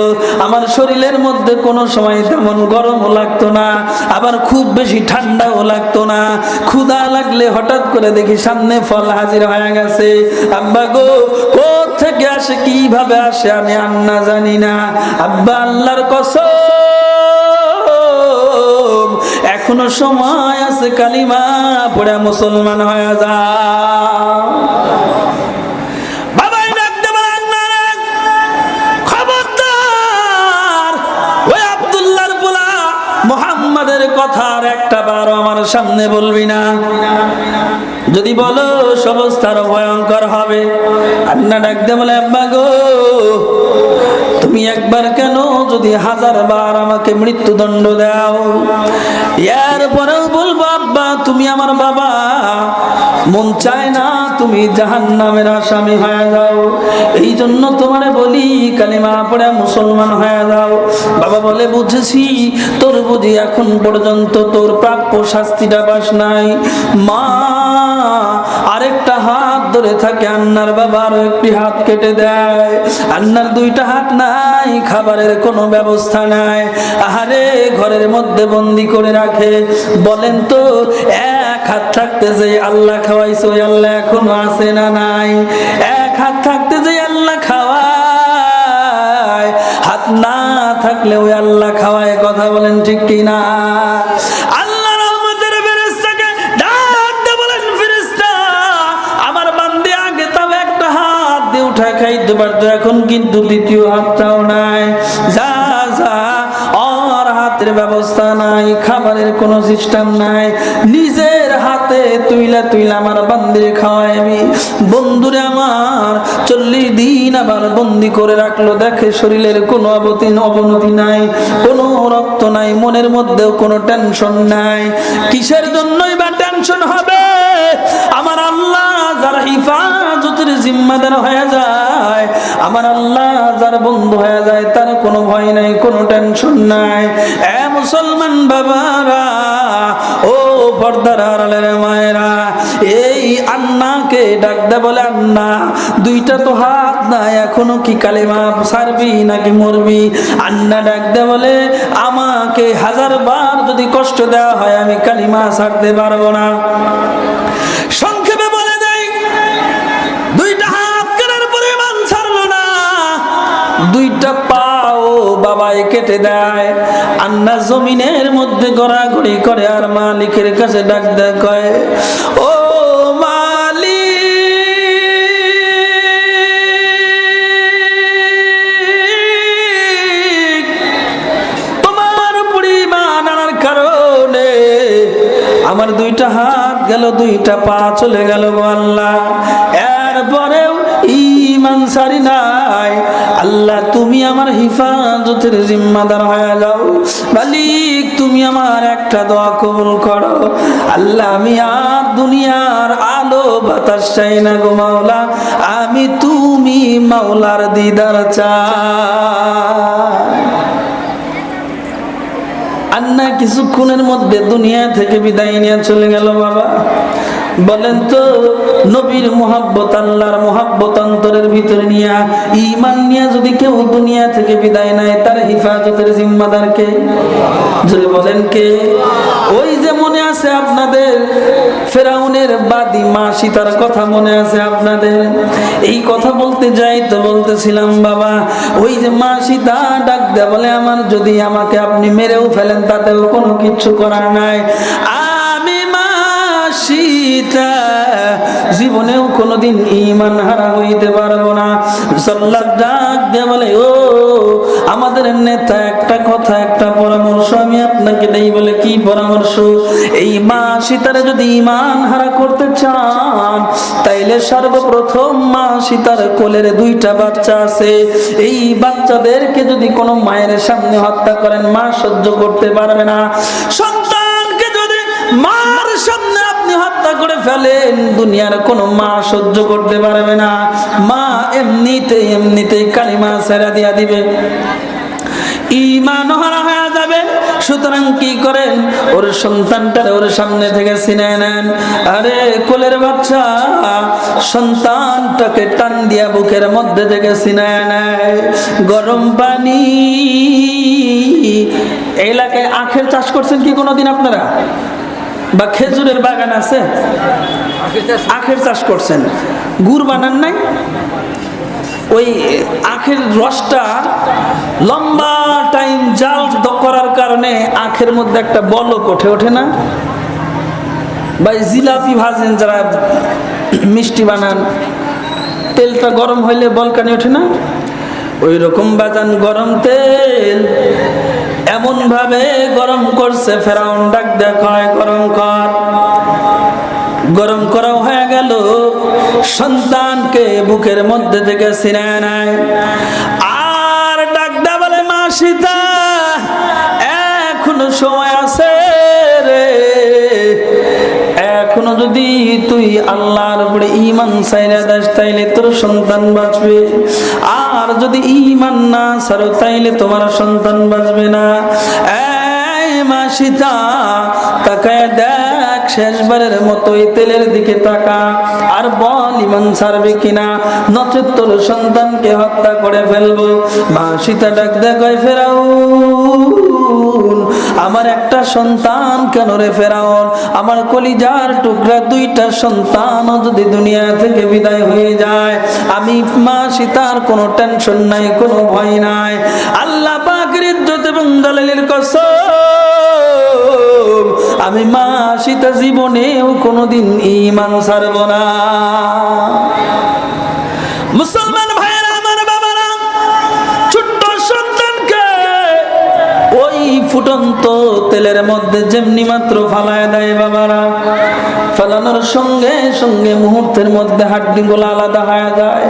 আমার শরীরের মধ্যে কোনো সময় তেমন গরমও লাগতো না, আবার খুব বেশি ঠান্ডাও লাগতো না, ক্ষুধা লাগলে হঠাৎ করে দেখি সামনে ফল হাজির হয়ে গেছে। আব্বা গো কোথা থেকে আসে, কিভাবে আসে আমি আন্না জানি না, আব্বা আল্লাহর কসম এখনো সময় আছে, কালিমা পড়ে মুসলমান হয়ে যা। বাবাই ডাকতে বলেন, খবরদার ওই আব্দুল্লাহর পোলা মুহাম্মাদের কথার একটা বারও আমার সামনে বলবি না। যদি বলো অবস্থার ভয়ঙ্কর হবে। আন্না ডাকতে বলে আব্বা গো, তুমি একবার কেন যদি 1000 বার আমাকে মৃত্যুদণ্ড দাও, এরপরেও বলবো আব্বা তুমি আমার বাবা, মন চায় না তুমি জাহান্নামের আসামি হয়ে যাও, এই জন্য তোমারে বলি কালিমা পড়ে মুসলমান হয়ে যাও। বাবা বলে বুঝেছি, তোর বুঝি এখন পর্যন্ত তোর প্রাপ্য শাস্তিটা পাস নাই। মা আরেকটা হাত ধরে থাকে আন্নার বাবা, আরো একটি হাত কেটে দেয়। আন্নার 2টা হাত নাই, খাবারের কোনো ব্যবস্থা নাই, আহারে ঘরের মধ্যে বন্দি করে রাখে। বলেন তো, এক হাত থাকতে যে আল্লাহ খাওয়াইছে ওই আল্লাহ এখনো আছে না নাই? এক হাত থাকতে যে আল্লাহ খাওয়ায়, হাত না থাকলে ওই আল্লাহ খাওয়ায়। কথা বলেন ঠিক কিনা? আল্লাহ রহমতের ফেরেশতাকে ডাক দিয়ে বলেন, ফেরেশতা আমার বান্দে আগে তাও একটা হাত দিয়ে উঠা খাইতে পারতো, এখন কিন্তু দ্বিতীয় হাতটাও নাই। যা যা, আর হাতের ব্যবস্থা নাই, খাবারের কোনো সিস্টেম নাই, নিজের হাতে তুইলা তুইলা আমার বান্দিরে খাওয়াইবি। বন্ধুরে আমার 40 দিন আবার বন্দি করে রাখলো। দেখে শরীরের কোনো অবনতি নাই, কোনো রক্ত নাই, মনের মধ্যেও কোনো টেনশন নাই। কিসের জন্যই বা টেনশন হবে? আমার আল্লাহ যার হিফাজতের জিম্মাদার হয়ে যায়, আমার আল্লাহ যার বন্ধু হয়ে যায়, তার কোনো ভয় নাই, কোনো টেনশন নাই। এ মুসলমান বাবারা, ও পর্দার আড়ালের মায়েরা, এই আন্নাকে ডাক দে বলে আন্না 2টা তো হাত নাই, এখনো কি কালেমা ছাড়বি নাকি মরবি? আন্না ডাক দে বলে আমাকে 1000 বার যদি কষ্ট দেওয়া হয় আমি কালিমা ছাড়তে পারবো না। সংক্ষেপে বলে দেই, 2টা হাত কেনার পরিমাণ ছাড়লো না, 2টা পাও বাবাই কেটে দেয়। আন্না জমিনের মধ্যে গড়াগড়ি করে আর মালিকের কাছে ডাক দেয়, কয় ও মালিক, তোমার পরিমাণ আনার কারণে আমার 2টা হাত গেল, 2টা পা চলে গেল গো আল্লাহ। এরপরেও ঈমান ছাড়ি নাই। আল্লাহ তুমি আমার হিফাজতের জিম্মাদার হয়ে যাও। মালিক তুমি আমার একটা দোয়া কবুল করো। আল্লাহ আমি আর দুনিয়ার আলো বাতাস চাই না গো মাওলা, আমি তুমি মাওলার দিদার চাই। আন্না কিছুক্ষণের মধ্যে দুনিয়া থেকে বিদায় নিয়ে চলে গেল। বাবা বলেন তো, নবীর মোহাব্বত, আল্লাহর মোহাব্বত অন্তরের ভিতরে নিয়ে ঈমান নিয়ে যদি কেউ দুনিয়া থেকে বিদায় নেয়, তার হিফাজতের জিম্মাদার কে? যদি বলেন কে? ওই যে মনে আছে আপনাদের ফেরাউনের বাদী মা সীতার কথা মনে আছে আপনাদের? এই কথা বলতে যাই তো বলতেছিলাম বাবা, ওই যে মা সীতা ডাক দেয়া বলে আমার যদি আমাকে আপনি মেরেও ফেলেন তাতেও কোনো কিচ্ছু করার নাই, আমি মা সীতা জীবনেও কোনোদিন ঈমান হারা হইতে পারবো না। সাল্লাল্লাহু ডাক দিয়ে বলে, ও আমাদের নেতা একটা কথা, একটা পরামর্শ আমি আপনাকে দেই। বলে কি পরামর্শ? এই মা সীতারে যদি ঈমান হারা করতে চান, তাইলে সর্বপ্রথম মা সীতার কোলের 2টা বাচ্চা আছে, এই বাচ্চাদেরকে যদি কোনো মায়ের সামনে হত্যা করেন, মা সহ্য করতে পারবে না। সন্তানকে যদি মার সামনে আপনি হত্যা করে ফেলেন, দুনিয়ার কোনো মা সহ্য করতে পারবে না। মা এমনিতেই কালিমা ছেড়ে দিয়া দিবে, ঈমান হারা হয়ে যাবে। সুতরাং কি করেন, ওর সন্তানটারে ওর সামনে থেকে ছিনে নেন। আরে কোলের বাচ্চা সন্তানটাকে টান দিয়া বুকের মধ্যে থেকে ছিনে নেয়। গরম পানি, এলাকায় আখের চাষ করছেন কি কোনোদিন আপনারা? বা খেজুরের বাগান আছে? আখের চাষ করছেন, গুড় বানান নাই? ওই আখের রসটা লম্বা টাইম জাল করার কারণে আখের মধ্যে একটা বলক ওঠে না? বা জিলাপি ভাজেন যারা, মিষ্টি বানান, তেলটা গরম হইলে বলকানি ওঠে না? ওই রকম বাজান গরম তেল এমন ভাবে গরম করছে, ফেরাউন ডাক দেখায় গরম কর। গরম করাও হয়ে গেল, সন্তানকে বুকের মধ্যে থেকে ছিনায় নেয় আর ডাকডা বলে, মা সীতা এখনো সময় আছে রে, এখনো যদি তুই আল্লাহর উপরে ঈমান ছাইরা দাস তাইলে তোর সন্তান বাঁচবে, আর যদি ঈমান না ছাড়ো তাইলে তোমার সন্তান বাঁচবে না। এই মা সীতা তাকায় দেখ, শেষবারের মতো এই তেলের দিকে তাকা আর বল ঈমান ছাড়বে কিনা, নচেৎ তোর সন্তানকে হত্যা করে ফেলবো। মা সীতা ডাক দেখ, ফেরাউন আমার একটা সন্তান কেন রে ফেরাউন, আমার কলিজার টুকরা দুইটা সন্তানও যদি দুনিয়া থেকে বিদায় হয়ে যায়, আমি মা সীতার কোনো টেনশন নাই, কোনো ভয় নাই। আল্লাহ পাকের ইজ্জত এবং দলিলের কসম, আমি মা সীতা জীবনেও কোনোদিন ঈমান ছাড়ব না। মুসলমান ভাইয়েরা, আমার বাবারা, ছোট্ট সন্তানকে ওই ফুটন্ত তেলের মধ্যে যেমনি মাত্র ফালায় দেয় বাবারা, ফালানোর সঙ্গে সঙ্গে মুহূর্তের মধ্যে হাড্ডিগুলো আলাদা হয়ে যায়,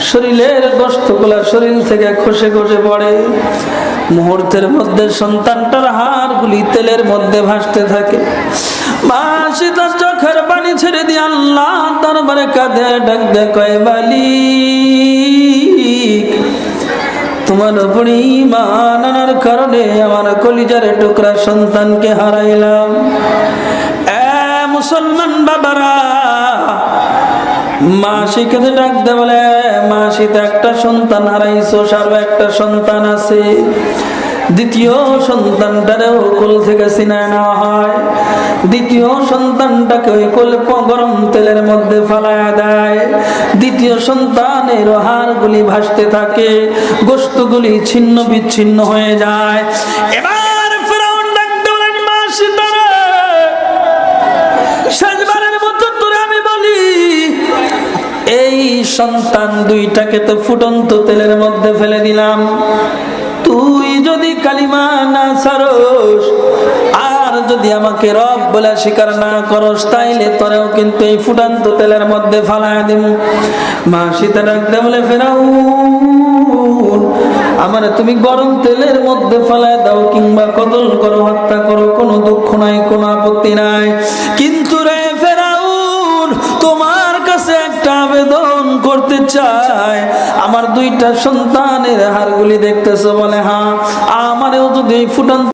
শরীরের গোশতগুলো শরীর থেকে খসে খসে পড়ে, মুহূর্তের মধ্যে সন্তানটার হাড়গুলি তেলের মধ্যে ভাসতে থাকে। মা সীতা চোখের পানি ছেড়ে দিয়ে আল্লাহ দরবারে কাঁদে, ডাক দে কয়, মালিক তোমার উপরে ঈমান আনার কারণে আমার কলিজার টুকরা সন্তানকে হারাইলাম। মুসলমান বাবারা, মা সীতাকে ডাক দে বলে, মা সীতা একটা সন্তান হারাইছো, আরো একটা সন্তান আছে। দ্বিতীয় সন্তানটারেও কোল থেকে ছিনায় নেওয়া হয়, দ্বিতীয় সন্তানটাকে ওই কোলে গরম তেলের মধ্যে ফালায়া দেয়, দ্বিতীয় সন্তানের হাড়গুলি ভাসতে থাকে, গোশতগুলি ছিন্ন বিচ্ছিন্ন হয়ে যায়। এবার ফেরাউন ডাক দিলেন, মা সীতা শেষবারের মতো তোরে আমি বলি, এই সন্তান দুইটাকে তো ফুটন্ত তেলের মধ্যে ফেলে দিলাম, তুই যদি কালিমা না ছাড়স আর যদি আমাকে রব বলে স্বীকার না করস, তাইলে তোরেও কিন্তু এই ফুটন্ত তেলের মধ্যে ফালায় দেব। মা সীতা ডাকতে বলে, ফেরাউন আমার তুমি গরম তেলের মধ্যে ফালায় দাও কিংবা কতল করো, হত্যা করো, কোনো দুঃখ নাই, কোনো আপত্তি নাই, কিন্তু রে ফেরাউন তোমার কাছে একটা আবেদন করতে চাই, আমার দুইটা সন্তানের হাড়গুলি দেখতেছো বলে, হ্যাঁ, আমারও যদি ফুটন্ত